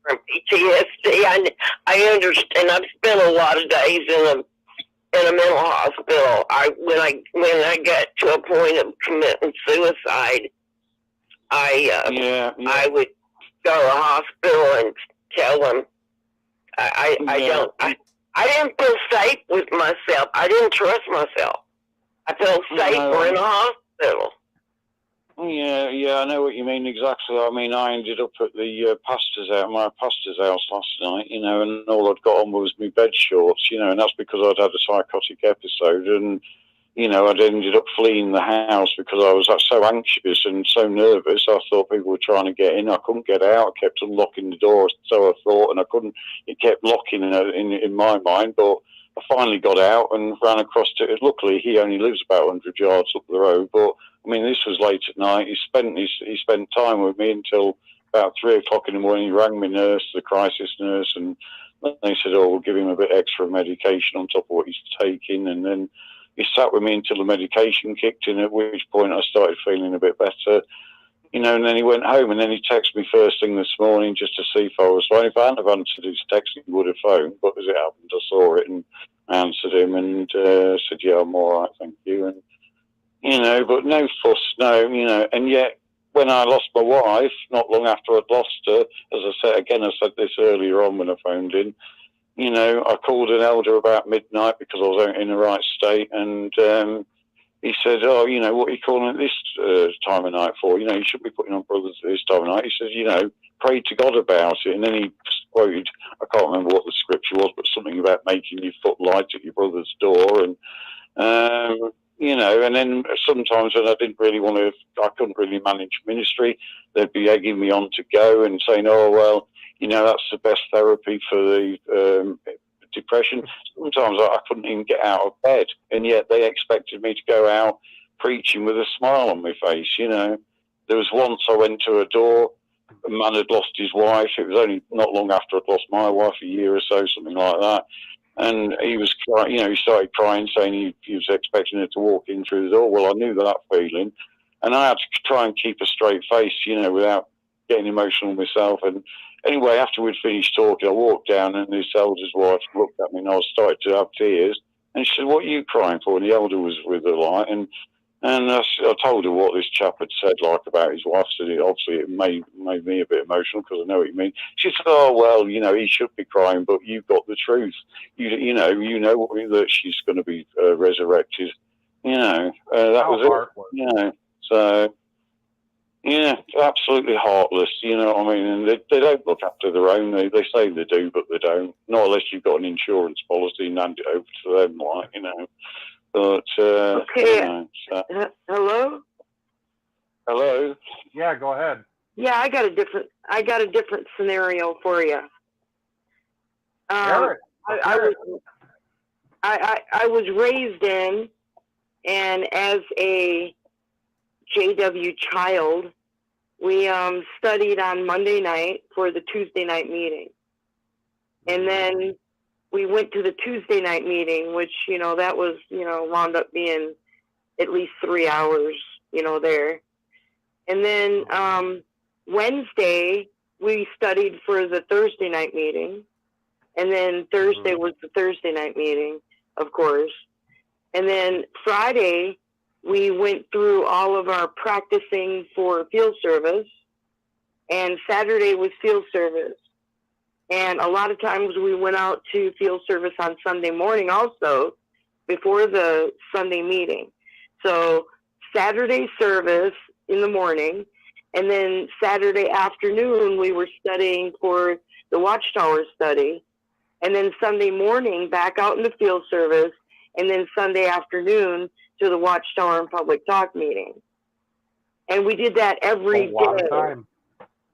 from PTSD. I understand. I've spent a lot of days in a mental hospital. When I got to a point of committing suicide, I would go to the hospital and tell them I didn't feel safe with myself. I didn't trust myself. I felt safer in a hospital. Yeah, I know what you mean exactly. I mean, I ended up at the my pastor's house last night, you know, and all I'd got on was my bed shorts, you know, and that's because I'd had a psychotic episode, and, you know, I'd ended up fleeing the house because I was so anxious and so nervous. I thought people were trying to get in. I couldn't get out. I kept unlocking the door, so I thought, and I couldn't. It kept locking in my mind, but I finally got out and ran across to it. Luckily, he only lives about 100 yards up the road, but I mean, this was late at night. He spent time with me until about 3 o'clock in the morning. He rang my nurse, the crisis nurse, and they said, "Oh, we'll give him a bit extra medication on top of what he's taking." And then he sat with me until the medication kicked in, at which point I started feeling a bit better. You know, and then he went home, and then he texted me first thing this morning just to see if I was fine. If I hadn't have answered his text, he would have phoned. But as it happened, I saw it and I answered him and said, "Yeah, I'm all right, thank you." And you know, but no fuss, no, you know. And yet, when I lost my wife, not long after I'd lost her, as I said this earlier on when I phoned in, you know, I called an elder about midnight because I was out in the right state, and he said, "Oh, you know, what are you calling it this time of night for? You know, you should be putting on brothers at this time of night." He says, "You know, pray to God about it." And then he quoted, I can't remember what the scripture was, but something about making your foot light at your brother's door. And, you know, and then sometimes when I didn't really want to, I couldn't really manage ministry, they'd be egging me on to go and saying, "Oh, well, you know, that's the best therapy for the depression." Sometimes I couldn't even get out of bed, and yet they expected me to go out preaching with a smile on my face. You know, there was once I went to a door, a man had lost his wife. It was only not long after I'd lost my wife, a year or so, something like that. And he was crying, you know, he started crying, saying he was expecting her to walk in through the door. Well, I knew that feeling, and I had to try and keep a straight face, you know, without getting emotional myself. And anyway, after we'd finished talking, I walked down, and this elder's wife looked at me, and I started to have tears. And she said, "What are you crying for?" And the elder was with her, like, and I told her what this chap had said, like, about his wife. So obviously it made me a bit emotional, because I know what you mean. She said, "Oh, well, you know, he should be crying, but you've got the truth. You know that she's going to be resurrected. You know, that was it. You know, so." Yeah, absolutely heartless, you know what I mean? And they don't look after their own. They say they do, but they don't. Not unless you've got an insurance policy and hand it over to them, like, you know. But, Okay. you know, so. Hello? Hello? Yeah, go ahead. Yeah, I got a different scenario for you. I was raised in, and as a JW child, we studied on Monday night for the Tuesday night meeting. And then we went to the Tuesday night meeting, which, you know, that was, you know, wound up being at least 3 hours, you know, there. And then Wednesday, we studied for the Thursday night meeting. And then Thursday was the Thursday night meeting, of course. And then Friday, we went through all of our practicing for field service, and Saturday was field service. And a lot of times we went out to field service on Sunday morning also, before the Sunday meeting. So Saturday service in the morning, and then Saturday afternoon we were studying for the Watchtower study, and then Sunday morning back out in the field service, and then Sunday afternoon to the Watchtower and Public Talk meeting. And we did that every day.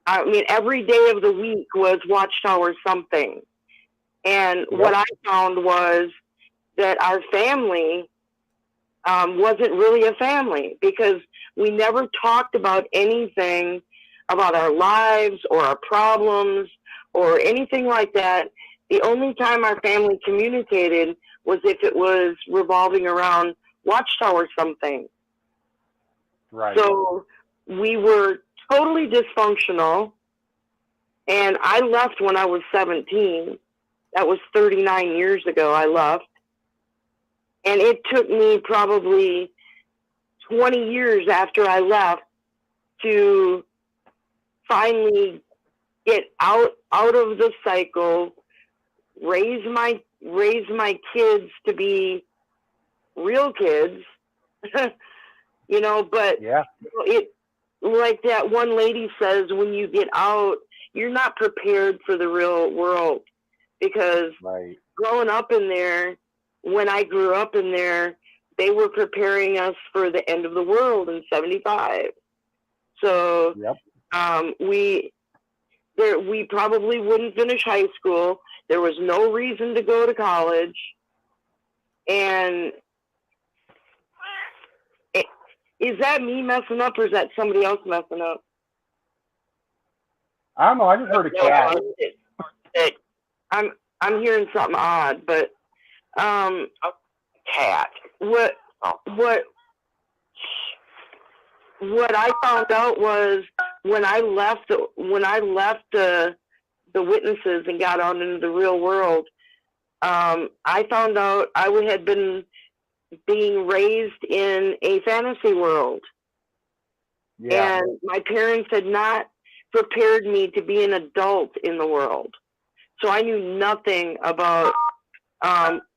I mean, every day of the week was Watchtower something. And what I found was that our family wasn't really a family, because we never talked about anything about our lives or our problems or anything like that. The only time our family communicated was if it was revolving around Watchtower something. Right. So we were totally dysfunctional, and I left when I was 17. That was 39 years ago I left. And it took me probably 20 years after I left to finally get out of the cycle, raise my kids to be real kids, you know, but it, like that one lady says, when you get out, you're not prepared for the real world, because growing up in there, when I grew up in there, they were preparing us for the end of the world in 75. So we probably wouldn't finish high school. There was no reason to go to college. And is that me messing up, or is that somebody else messing up? I don't know. I just heard a cat. I'm hearing something odd, but a cat. What I found out was when I left the witnesses and got out into the real world, I found out I had been being raised in a fantasy world. And my parents had not prepared me to be an adult in the world. So I knew nothing about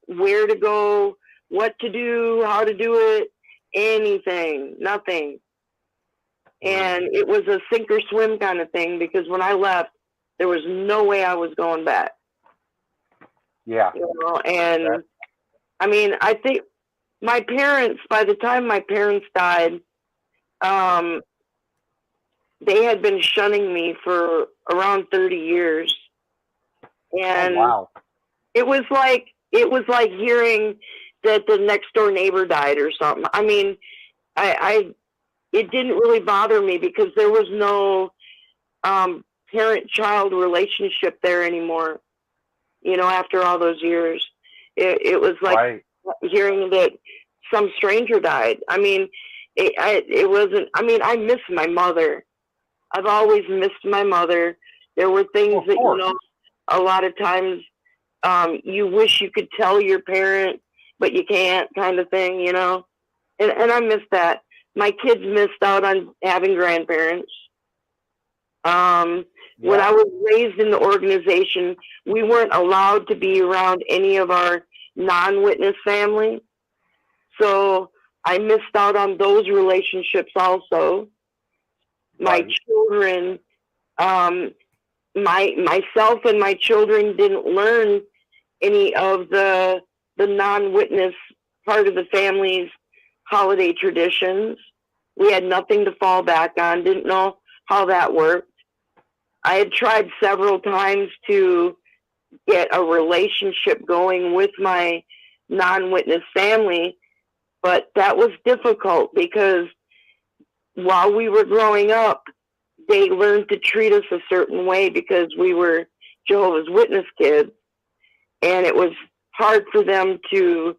where to go, what to do, how to do it, anything, nothing. And it was a sink or swim kind of thing, because when I left, there was no way I was going back. Yeah. You know, and I mean, I think my parents, by the time my parents died, they had been shunning me for around 30 years. And wow. it was like hearing that the next door neighbor died or something. I mean, it didn't really bother me because there was no parent-child relationship there anymore. You know, after all those years, it was like hearing that some stranger died. I mean, it wasn't. I mean, I miss my mother. I've always missed my mother. There were things that, you know, a lot of times you wish you could tell your parent, but you can't, kind of thing, you know. And I miss that. My kids missed out on having grandparents. When I was raised in the organization, we weren't allowed to be around any of our non-witness family. So I missed out on those relationships also. My children, myself and my children didn't learn any of the non-witness part of the family's holiday traditions. We had nothing to fall back on, didn't know how that worked. I had tried several times to get a relationship going with my non-witness family, but that was difficult because while we were growing up, they learned to treat us a certain way because we were Jehovah's Witness kids, and it was hard for them to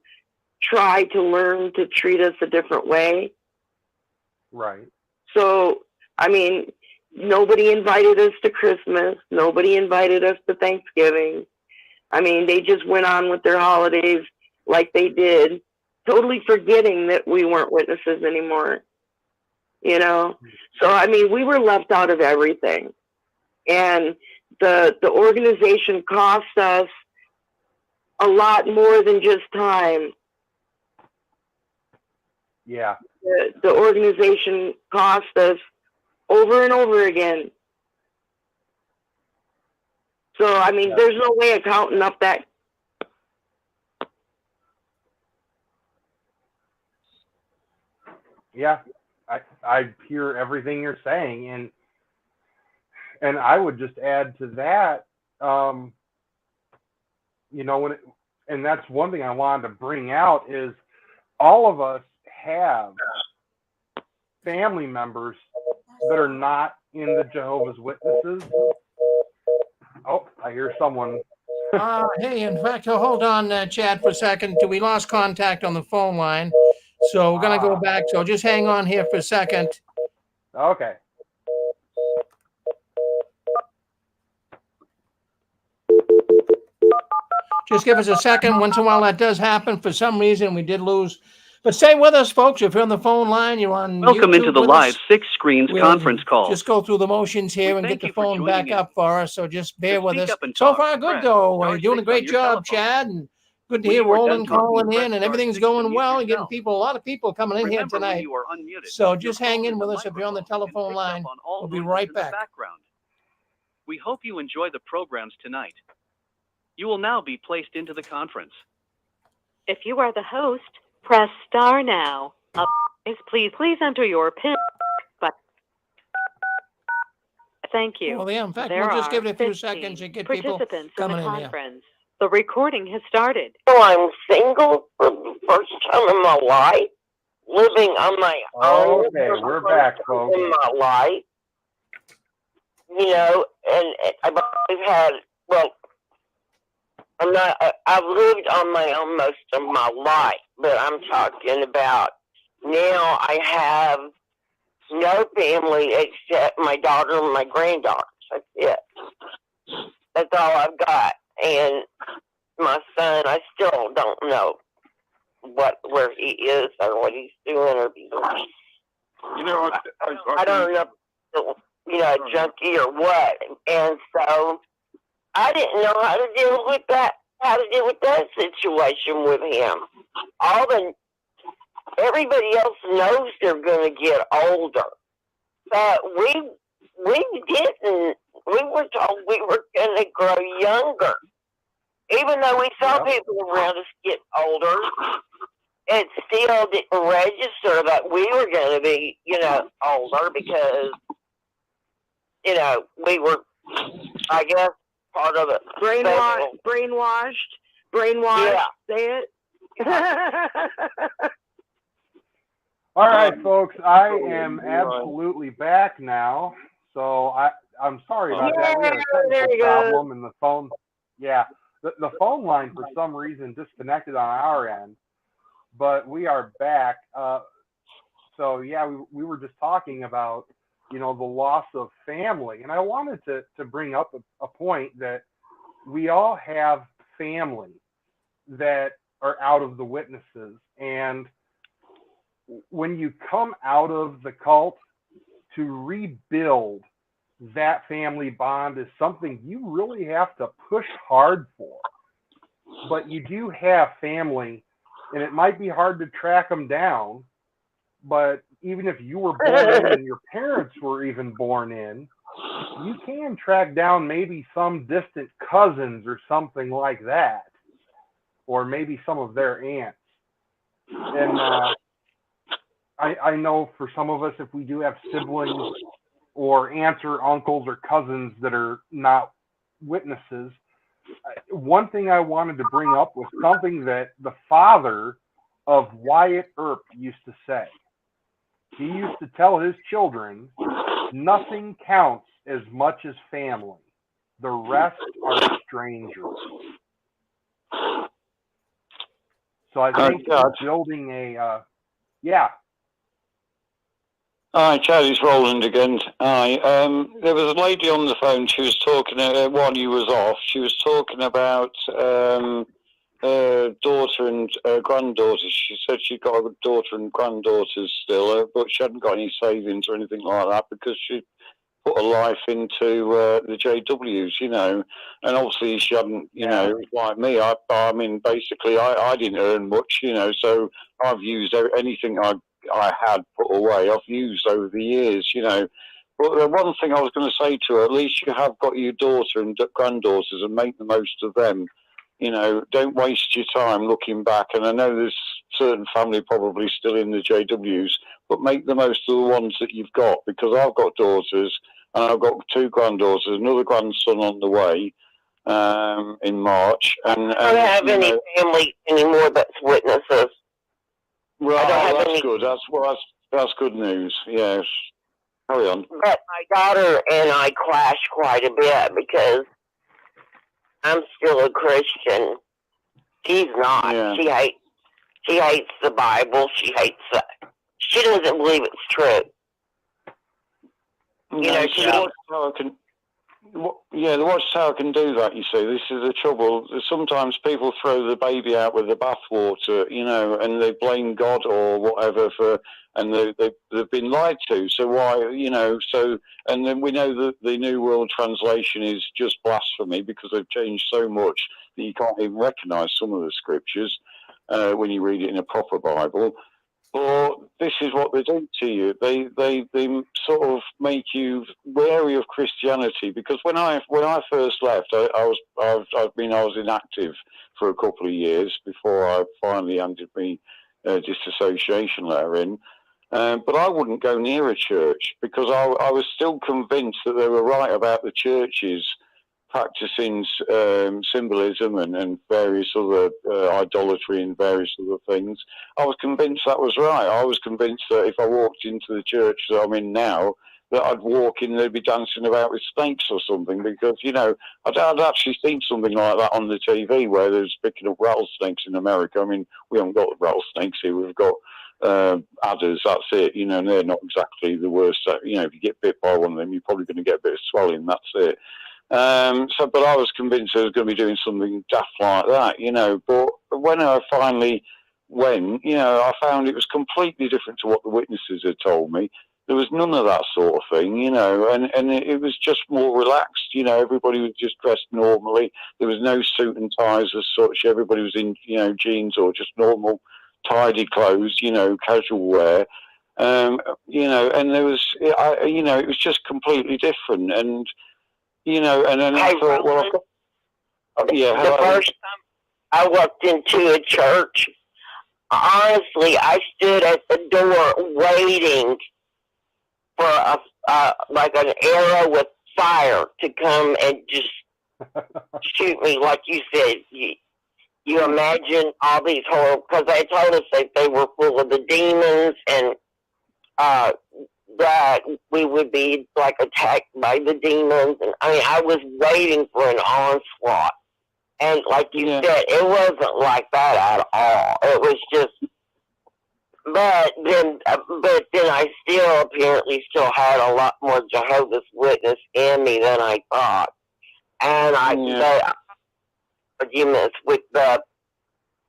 try to learn to treat us a different way. Right. So, I mean, nobody invited us to Christmas. Nobody invited us to Thanksgiving. I mean, they just went on with their holidays like they did, totally forgetting that we weren't witnesses anymore. You know? So, I mean, we were left out of everything. And the organization cost us a lot more than just time. Yeah. The organization cost us over and over again. So, I mean, there's no way of counting up that. Yeah, I hear everything you're saying, and I would just add to that, you know, and that's one thing I wanted to bring out is all of us have family members that are not in the Jehovah's Witnesses. Oh, I hear someone. Hey, in fact, hold on, Chad, for a second. We lost contact on the phone line. So we're going to go back. So just hang on here for a second. Okay. Just give us a second. Once in a while that does happen. For some reason, we did lose. But stay with us, folks. If you're on the phone line, you're on Welcome YouTube into the with live us. 6 Screens conference call. Just go through the motions here and get the phone back up for us. So just bear with us. So far, good, though. You're doing a great job, Chad. And good to hear Roland calling in, and everything's going well. You're getting a lot of people coming in here tonight. So just hang in with us if you're on the telephone line. We'll be right back. We hope you enjoy the programs tonight. You will now be placed into the conference. If you are the host, press star now. Please enter your PIN. But thank you. Well, yeah, in fact, we'll just give it a few seconds and get people coming in here. The recording has started. So I'm single for the first time in my life, living on my own. Okay, we're back, folks. In my life, you know, and I've always had, well, I've lived on my own most of my life, but I'm talking about now I have no family except my daughter and my granddaughters. That's it. That's all I've got. And my son, I still don't know where he is or what he's doing or You know, I don't know, you know, a junkie or what. And so I didn't know how to deal with that situation with him. Everybody else knows they're going to get older, but we didn't. We were told we were going to grow younger, even though we saw people around us get older. It still didn't register that we were going to be, older because, we were, I guess, part of it. Brainwashed. Yeah. Say it. All right, folks, I am absolutely back now. So I'm sorry about that. We had a technical problem in the phone. Yeah, the phone line for some reason disconnected on our end, but we are back. So yeah, we were just talking about, the loss of family, and I wanted to bring up a point that we all have family that are out of the witnesses, and when you come out of the cult, to rebuild that family bond is something you really have to push hard for. But you do have family, and it might be hard to track them down, but even if you were born in and your parents were even born in, you can track down maybe some distant cousins or something like that, or maybe some of their aunts. And I know for some of us, if we do have siblings or aunts or uncles or cousins that are not witnesses, one thing I wanted to bring up was something that the father of Wyatt Earp used to say. He used to tell his children, nothing counts as much as family. The rest are strangers. So I think building a, Hi, Chad, it's Roland again. Hi. There was a lady on the phone. She was talking, while you was off, she was talking about her daughter and granddaughter. She said she got a daughter and granddaughters still, but she hadn't got any savings or anything like that because she put her life into the JWs, and obviously she hadn't, like me. I mean, basically, I didn't earn much, so I've used anything I had put away, I've used over the years, But the one thing I was going to say to her, at least you have got your daughter and granddaughters and make the most of them. Don't waste your time looking back. And I know there's certain family probably still in the JWs, but make the most of the ones that you've got, because I've got daughters and I've got 2 granddaughters, another grandson on the way in March. And I don't have any family anymore that's witnesses. Right, that's good. That's good news. Yes. Carry on. But my daughter and I clash quite a bit because I'm still a Christian. She's not. Yeah. She hates the Bible. She doesn't believe it's true. The Watchtower can do that, you see. This is the trouble. Sometimes people throw the baby out with the bathwater, and they blame God or whatever and they've been lied to. So why, and then we know that the New World Translation is just blasphemy because they've changed so much that you can't even recognise some of the scriptures when you read it in a proper Bible. But this is what they do to you. They sort of make you wary of Christianity, because when I first left, I was inactive for a couple of years before I finally handed me disassociation letter in. But I wouldn't go near a church because I was still convinced that they were right about the churches practicing symbolism and various other idolatry and various other things. I was convinced that was right. I was convinced that if I walked into the church that I'm in now, that I'd walk in, they'd be dancing about with snakes or something, because, I'd actually seen something like that on the TV where there's picking up rattlesnakes in America. I mean, we haven't got rattlesnakes here. We've got adders, that's it, and they're not exactly the worst. If you get bit by one of them, you're probably going to get a bit of swelling, that's it. But I was convinced I was going to be doing something daft like that, but when I finally went, I found it was completely different to what the witnesses had told me. There was none of that sort of thing, you know, and it was just more relaxed, you know, everybody was just dressed normally. There was no suit and ties as such. Everybody was in, you know, jeans or just normal, tidy clothes, you know, casual wear. You know, and there was, you know, it was just completely different. And, you know, and then I thought, well, I've got, yeah. The first time I walked into a church, honestly, I stood at the door waiting for like an arrow with fire to come and just shoot me. Like you said, you imagine all these horrible, because they told us that they were full of the demons and that we would be like attacked by the demons. And I mean, I was waiting for an onslaught. And like you said, it wasn't like that at all. It was just, but then I still apparently still had a lot more Jehovah's Witness in me than I thought. And I had arguments with the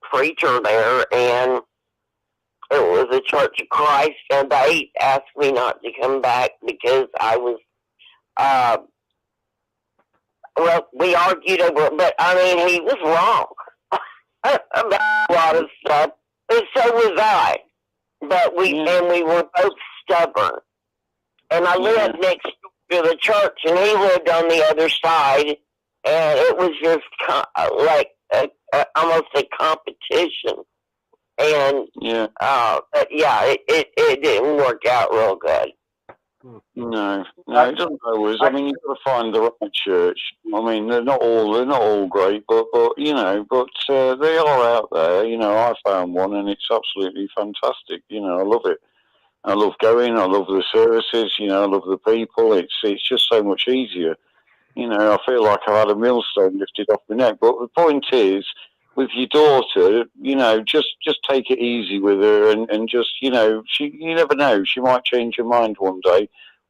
preacher there, and it was a Church of Christ, and they asked me not to come back because I was, well, we argued over it, but I mean, he was wrong about a lot of stuff, and so was I. But we were both stubborn. And I lived next to the church, and he lived on the other side, and it was just like almost a competition. And but yeah, it didn't work out real good. No, it doesn't always. I mean, you've got to find the right church. I mean, they're not all great, but you know, they are out there. You know, I found one, and it's absolutely fantastic. You know, I love it. I love going. I love the services. You know, I love the people. It's just so much easier. You know, I feel like I've had a millstone lifted off my neck. But the point is, with your daughter, you know, just take it easy with her, and just, you know, you never know, she might change her mind one day,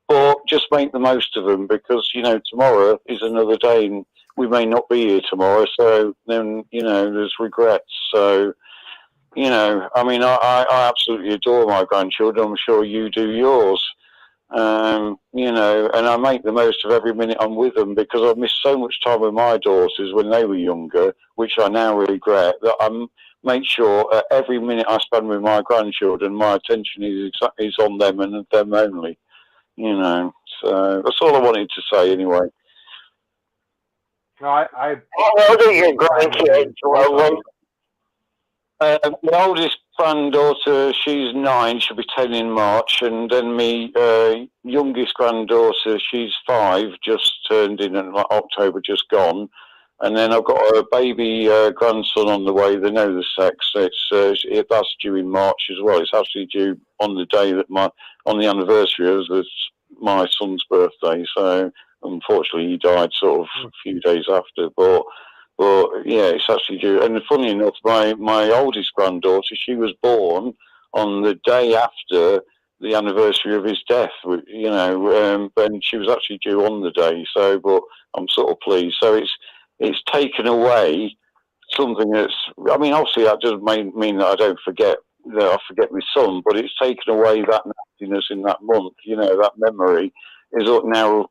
but just make the most of them, because, you know, tomorrow is another day, and we may not be here tomorrow, so then, you know, there's regrets. So, you know, I mean, I absolutely adore my grandchildren. I'm sure you do yours. You know, and I make the most of every minute I'm with them, because I've missed so much time with my daughters when they were younger, which I now regret, that I make sure every minute I spend with my grandchildren, my attention is on them and them only. You know, so that's all I wanted to say anyway. No, how old are your grandkids, Roland? My oldest granddaughter, she's 9, she'll be 10 in March, and then my youngest granddaughter, she's 5, just turned in October, just gone. And then I've got a baby grandson on the way. They know the sex. That's due in March as well. It's actually due on the day that on the anniversary of my son's birthday. So unfortunately, he died sort of a few days after. But yeah, it's actually due. And funny enough, my oldest granddaughter, she was born on the day after the anniversary of his death. You know, and she was actually due on the day. So, but I'm sort of pleased. So it's taken away something that's, I mean, obviously that doesn't mean that I don't forget, that I forget my son, but it's taken away that nastiness in that month, you know, that memory is now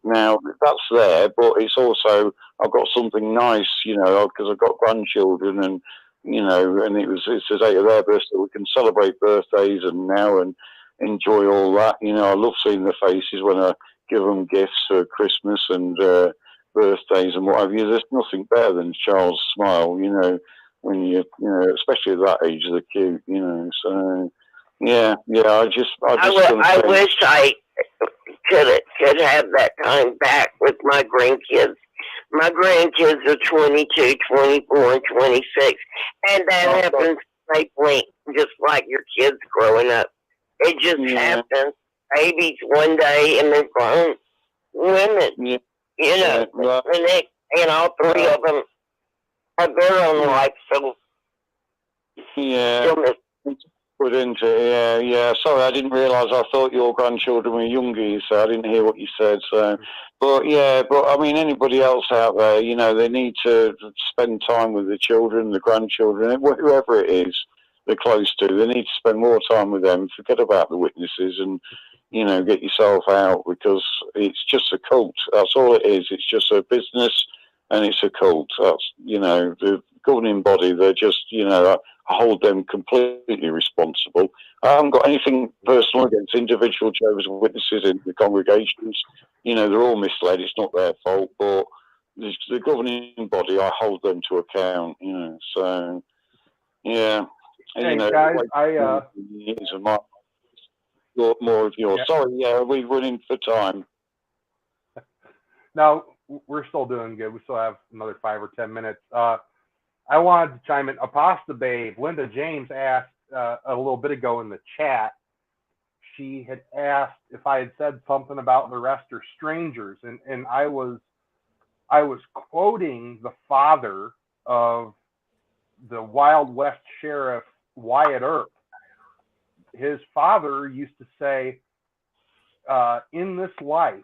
that's there, but it's also, I've got something nice, you know, because I've got grandchildren, and, you know, and it's the date of their birthday, we can celebrate birthdays and enjoy all that, you know. I love seeing their faces when I give them gifts for Christmas and birthdays and what have you. There's nothing better than Charles' smile, you know, when you know, especially at that age, they're cute, you know. So yeah, I wish I could have that time back with my grandkids. My grandkids are 22, 24, and 26, and that happens like blink, just like your kids growing up. It just happens. Babies one day, and they're grown women. Yeah. You know, and all three of them have their own life, so put into it. Yeah. Sorry, I didn't realise. I thought your grandchildren were younger, so I didn't hear what you said. So, but I mean, anybody else out there, you know, they need to spend time with the children, the grandchildren, whoever it is they're close to. They need to spend more time with them. Forget about the witnesses, and get yourself out, because it's just a cult. That's all it is. It's just a business, and it's a cult. That's, the governing body, they're just, I hold them completely responsible. I haven't got anything personal against individual Jehovah's Witnesses in the congregations. They're all misled. It's not their fault, but the governing body, I hold them to account, so, yeah. And, hey, guys, more of yours. Yeah. Sorry, we're running for time. No, we're still doing good. We still have another 5 or 10 minutes. I wanted to chime in. Apostol Babe, Linda James asked a little bit ago in the chat. She had asked if I had said something about the rest are strangers, and I was quoting the father of the Wild West Sheriff Wyatt Earp. His father used to say, in this life,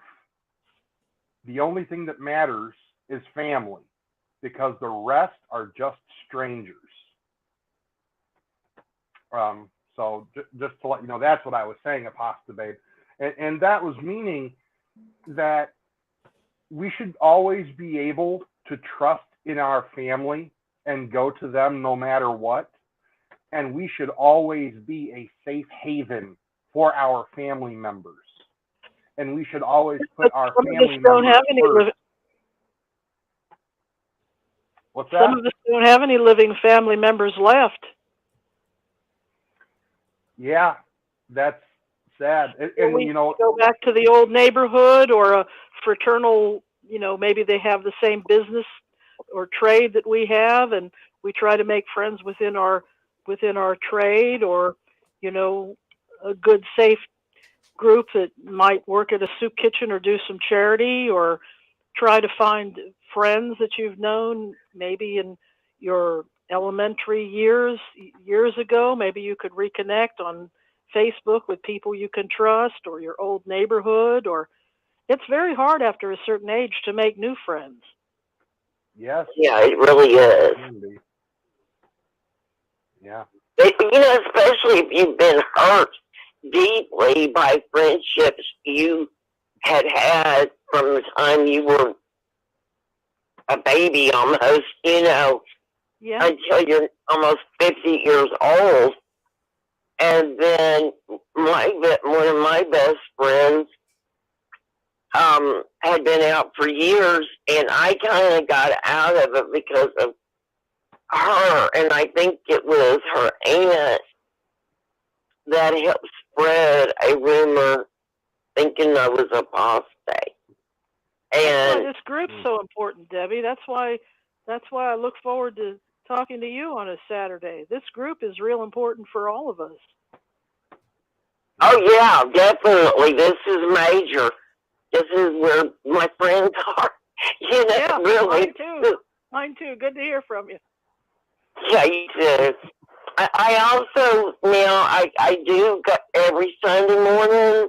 the only thing that matters is family, because the rest are just strangers. So just to let you know, that's what I was saying, Apostol Babe. And that was meaning that we should always be able to trust in our family and go to them no matter what. And we should always be a safe haven for our family members. And we should always put our family members first. What's that? Some of us don't have any living family members left. Yeah, that's sad. And we go back to the old neighborhood or a fraternal, maybe they have the same business or trade that we have, and we try to make friends within our trade, or a good safe group that might work at a soup kitchen or do some charity, or try to find friends that you've known maybe in your elementary years ago. Maybe you could reconnect on Facebook with people you can trust, or your old neighborhood. Or it's very hard after a certain age to make new friends. Yes. Yeah, it really is. Yeah. Especially if you've been hurt deeply by friendships you had from the time you were a baby almost, until you're almost 50 years old. And then one of my best friends had been out for years, and I kind of got out of it because of her, and I think it was her aunt that helped spread a rumor thinking I was apostate. And this group's so important, Debbie. That's why I look forward to talking to you on a Saturday. This group is real important for all of us. Oh yeah, definitely. This is major. This is where my friends are. Yeah, really. Mine too. Good to hear from you. Yeah, you too. I also now I do every Sunday morning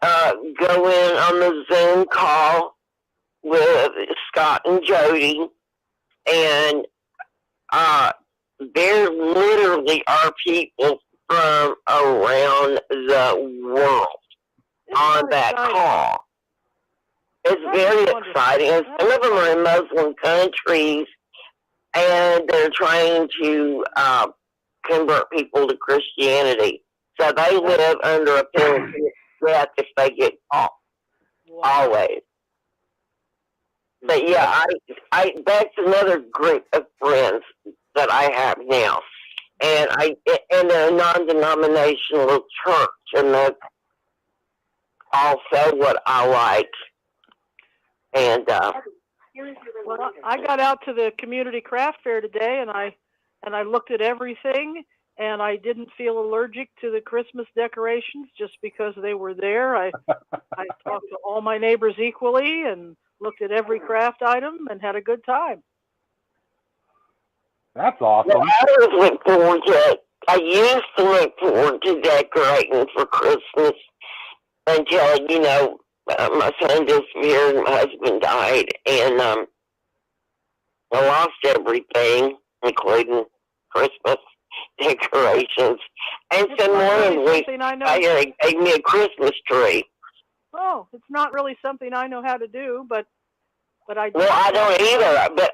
go in on the Zoom call with Scott and Jody, and there literally are people from around the world on that call. It's very exciting. And some of them are in Muslim countries, and they're trying to convert people to Christianity. So they live under a penalty of death if they get caught. Wow. Always. But yeah, I that's another group of friends that I have now. And they're a non-denominational church, and that's also what I like. And well, I got out to the community craft fair today, and I looked at everything, and I didn't feel allergic to the Christmas decorations just because they were there. I talked to all my neighbors equally and looked at every craft item and had a good time. That's awesome. Well, I used to look forward to decorating for Christmas until, my son disappeared and my husband died, and I lost everything, including Christmas. decorations. And It's some not more really something I know. I gave me a Christmas tree. Oh, it's not really something I know how to do, but I. Well, I don't either. But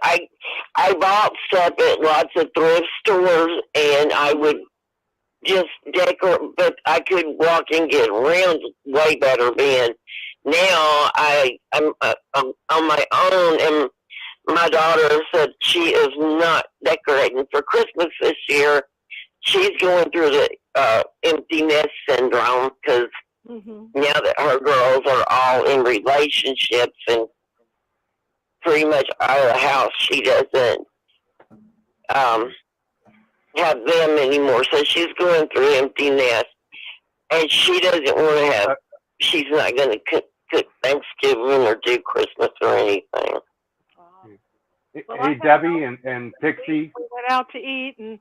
I bought stuff at lots of thrift stores, and I would just decorate. But I could walk and get around way better then. Now I'm on my own, and my daughter said she is not decorating for Christmas this year. She's going through the empty nest syndrome because now that her girls are all in relationships and pretty much out of the house, she doesn't have them anymore. So she's going through empty nest, and she doesn't want to have. She's not going to cook Thanksgiving or do Christmas or anything. Well, hey, Debbie and Pixie. We went out to eat, and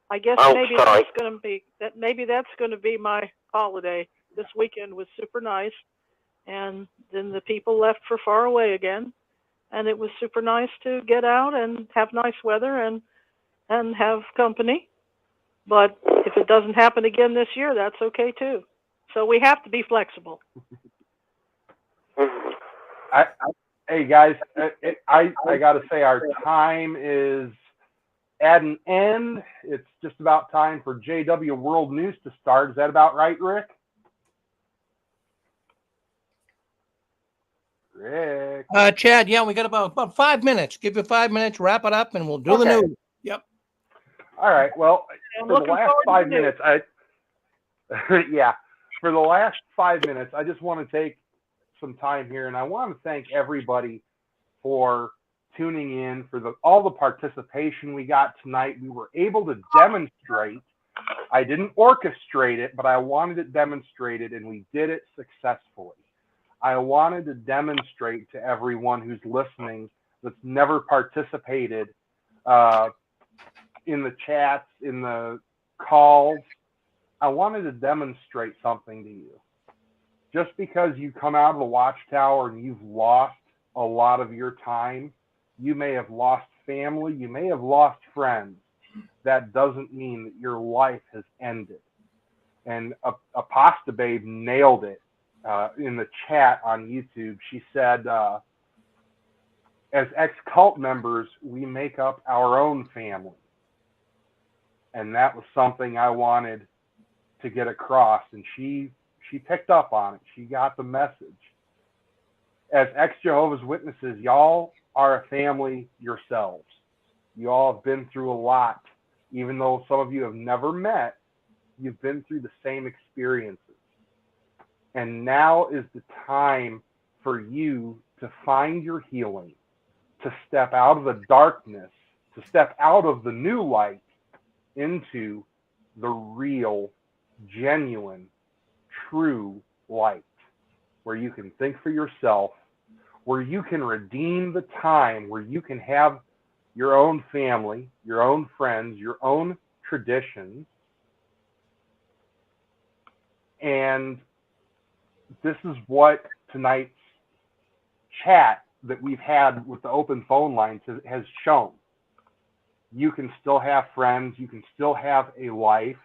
I guess maybe that's going to be my holiday. This weekend was super nice, and then the people left for far away again, and it was super nice to get out and have nice weather and have company. But if it doesn't happen again this year, that's okay too. So we have to be flexible. Hey guys, I got to say our time is at an end. It's just about time for JW World News to start. Is that about right, Rick? Rick. Chad, yeah, we got about 5 minutes. Give you 5 minutes, wrap it up, and we'll do the news. Yep. All right. Well, for the last 5 minutes, for the last 5 minutes, I just want to take some time here, and I want to thank everybody for tuning in, for all the participation we got tonight. We were able to demonstrate. I didn't orchestrate it, but I wanted it demonstrated, and we did it successfully. I wanted to demonstrate to everyone who's listening that's never participated in the chats, in the calls. I wanted to demonstrate something to you. Just because you come out of the Watchtower and you've lost a lot of your time, you may have lost family, you may have lost friends. That doesn't mean that your life has ended. And a Pasta Babe nailed it in the chat on YouTube. She said, as ex-cult members, we make up our own family. And that was something I wanted to get across. And she picked up on it. She got the message. As ex-Jehovah's Witnesses, y'all are a family yourselves. You all have been through a lot. Even though some of you have never met, you've been through the same experiences. And now is the time for you to find your healing, to step out of the darkness, to step out of the new light into the real, genuine, true light, where you can think for yourself, where you can redeem the time, where you can have your own family, your own friends, your own traditions. And this is what tonight's chat that we've had with the open phone lines has shown. You can still have friends, you can still have a life,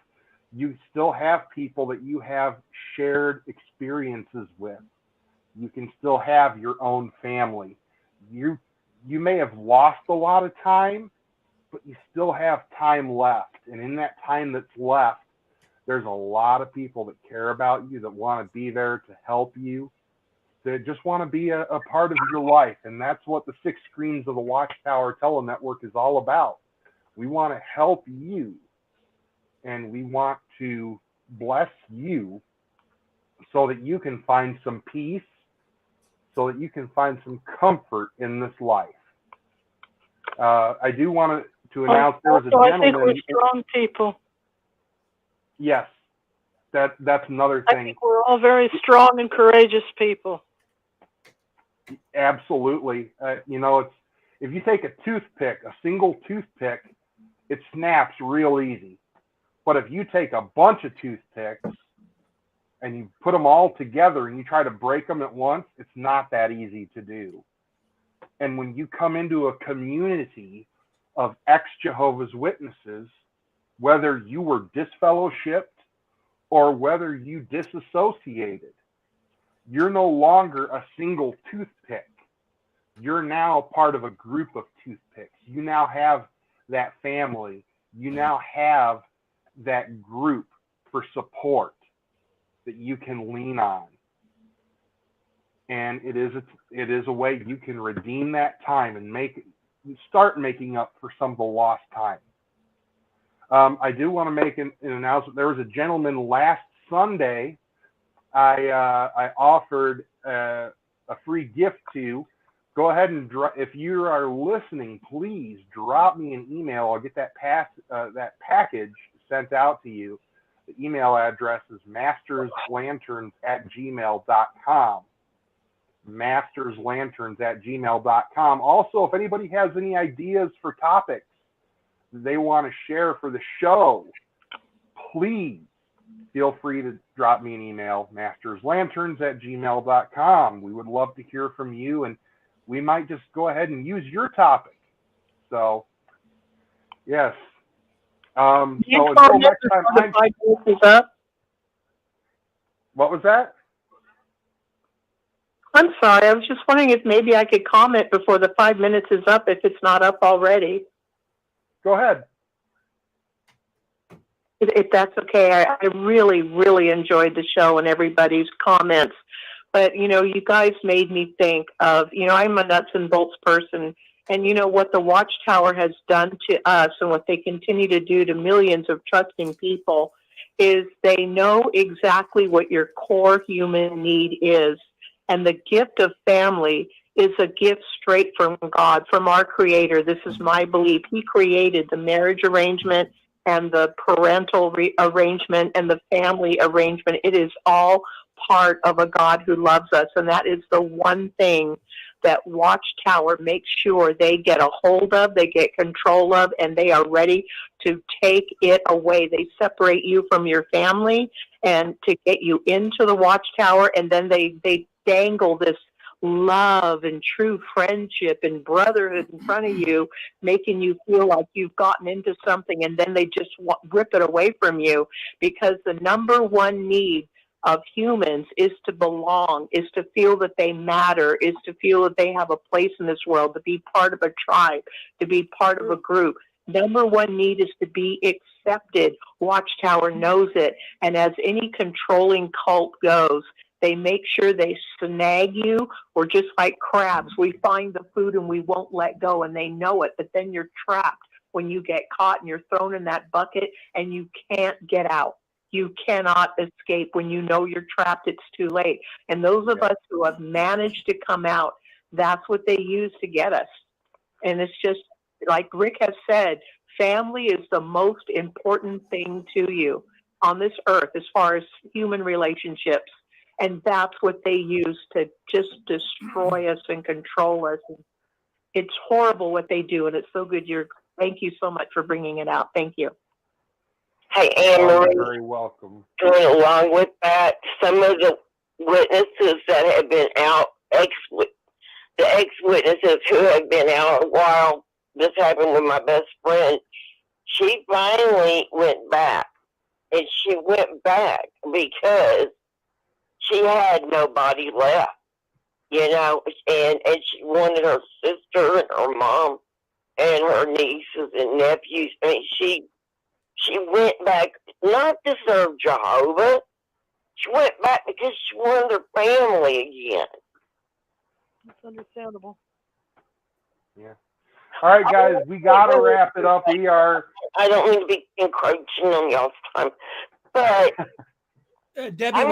you still have people that you have shared experiences with. You can still have your own family. You may have lost a lot of time, but you still have time left. And in that time that's left, there's a lot of people that care about you, that want to be there to help you, that just want to be a part of your life. And that's what the 6 screens of the Watchtower Telenetwork is all about. We want to help you, and we want to bless you so that you can find some peace, so that you can find some comfort in this life. I do want to announce there was a gentleman. I think we're strong people. Yes, that's another thing. I think we're all very strong and courageous people. Absolutely. If you take a toothpick, a single toothpick, it snaps real easy. But if you take a bunch of toothpicks and you put them all together and you try to break them at once, it's not that easy to do. And when you come into a community of ex-Jehovah's Witnesses, whether you were disfellowshipped or whether you disassociated. You're no longer a single toothpick. You're now part of a group of toothpicks. You now have that family. You now have that group for support that you can lean on. And it is a way you can redeem that time and start making up for some of the lost time. I do want to make an announcement. There was a gentleman last Sunday I offered a free gift to. Go ahead and if you are listening, please drop me an email. I'll get that package sent out to you. The email address is masterslanterns@gmail.com. masterslanterns@gmail.com. Also, if anybody has any ideas for topics they want to share for the show, please feel free to drop me an email, masterslanterns@gmail.com. We would love to hear from you, and we might just go ahead and use your topic. So, yes. So until next time, what was that? I'm sorry. I was just wondering if maybe I could comment before the 5 minutes is up, if it's not up already. Go ahead. If that's okay. I really, really enjoyed the show and everybody's comments. But, you guys made me think of, I'm a nuts and bolts person. And what the Watchtower has done to us and what they continue to do to millions of trusting people is they know exactly what your core human need is. And the gift of family is a gift straight from God, from our Creator. This is my belief. He created the marriage arrangement and the parental arrangement and the family arrangement. It is all part of a God who loves us. And that is the one thing that Watchtower makes sure they get a hold of, they get control of, and they are ready to take it away. They separate you from your family and to get you into the Watchtower, and then they dangle this love and true friendship and brotherhood in front of you, making you feel like you've gotten into something, and then they just rip it away from you, because the number one need of humans is to belong, is to feel that they matter, is to feel that they have a place in this world, to be part of a tribe, to be part of a group. Number one need is to be accepted. Watchtower knows it. And as any controlling cult goes, they make sure they snag you, or just like crabs, we find the food and we won't let go, and they know it, but then you're trapped when you get caught and you're thrown in that bucket and you can't get out. You cannot escape. When you know you're trapped, it's too late. And those of us who have managed to come out, that's what they use to get us. And it's just, like Rick has said, family is the most important thing to you on this earth as far as human relationships. And that's what they use to just destroy us and control us. It's horrible what they do, and it's so good. Thank you so much for bringing it out. Thank you. Hey, Anne-Marie, you're very welcome. Going along with that, some of the witnesses that have been out, the ex-witnesses who have been out a while, this happened with my best friend, she finally went back. And she went back because she had nobody left, and she wanted her sister and her mom and her nieces and nephews. I mean, she went back not to serve Jehovah. She went back because she wanted her family again. That's understandable. Yeah. All right, guys, we got to wrap it up. I don't mean to be encroaching on y'all's time, but Debbie,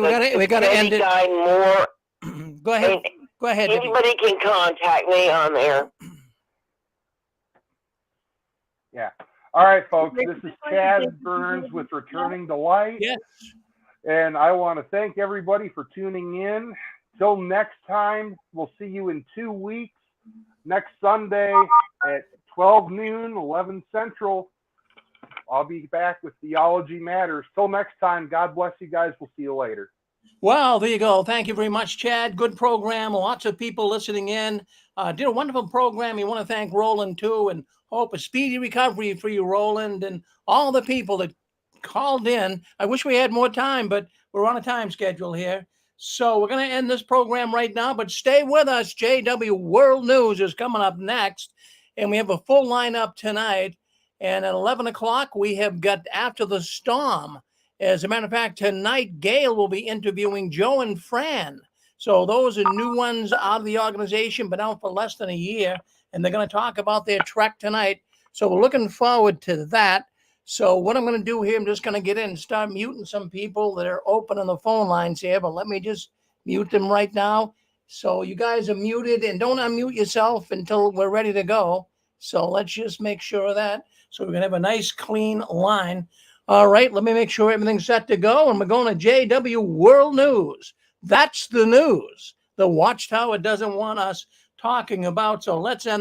we got to end it. Go ahead. Go ahead, Debbie. Anybody can contact me on there. Yeah. All right, folks. This is Chad Burns with Returning to Light. Yes. And I want to thank everybody for tuning in. Till next time, we'll see you in 2 weeks. Next Sunday at 12 noon, 11 Central. I'll be back with Theology Matters. Till next time, God bless you guys. We'll see you later. Well, there you go. Thank you very much, Chad. Good program. Lots of people listening in. Did a wonderful program. We want to thank Roland, too, and hope a speedy recovery for you, Roland, and all the people that called in. I wish we had more time, but we're on a time schedule here. So we're going to end this program right now, but stay with us. JW World News is coming up next, and we have a full lineup tonight. And at 11 o'clock, we have got After the Storm. As a matter of fact, tonight, Gail will be interviewing Joe and Fran. So those are new ones out of the organization, been out for less than a year, and they're going to talk about their trek tonight. So we're looking forward to that. So what I'm going to do here, I'm just going to get in and start muting some people that are open on the phone lines here, but let me just mute them right now. So you guys are muted, and don't unmute yourself until we're ready to go. So let's just make sure of that. So we're going to have a nice, clean line. All right, let me make sure everything's set to go, and we're going to JW World News. That's the news the Watchtower doesn't want us talking about, so let's end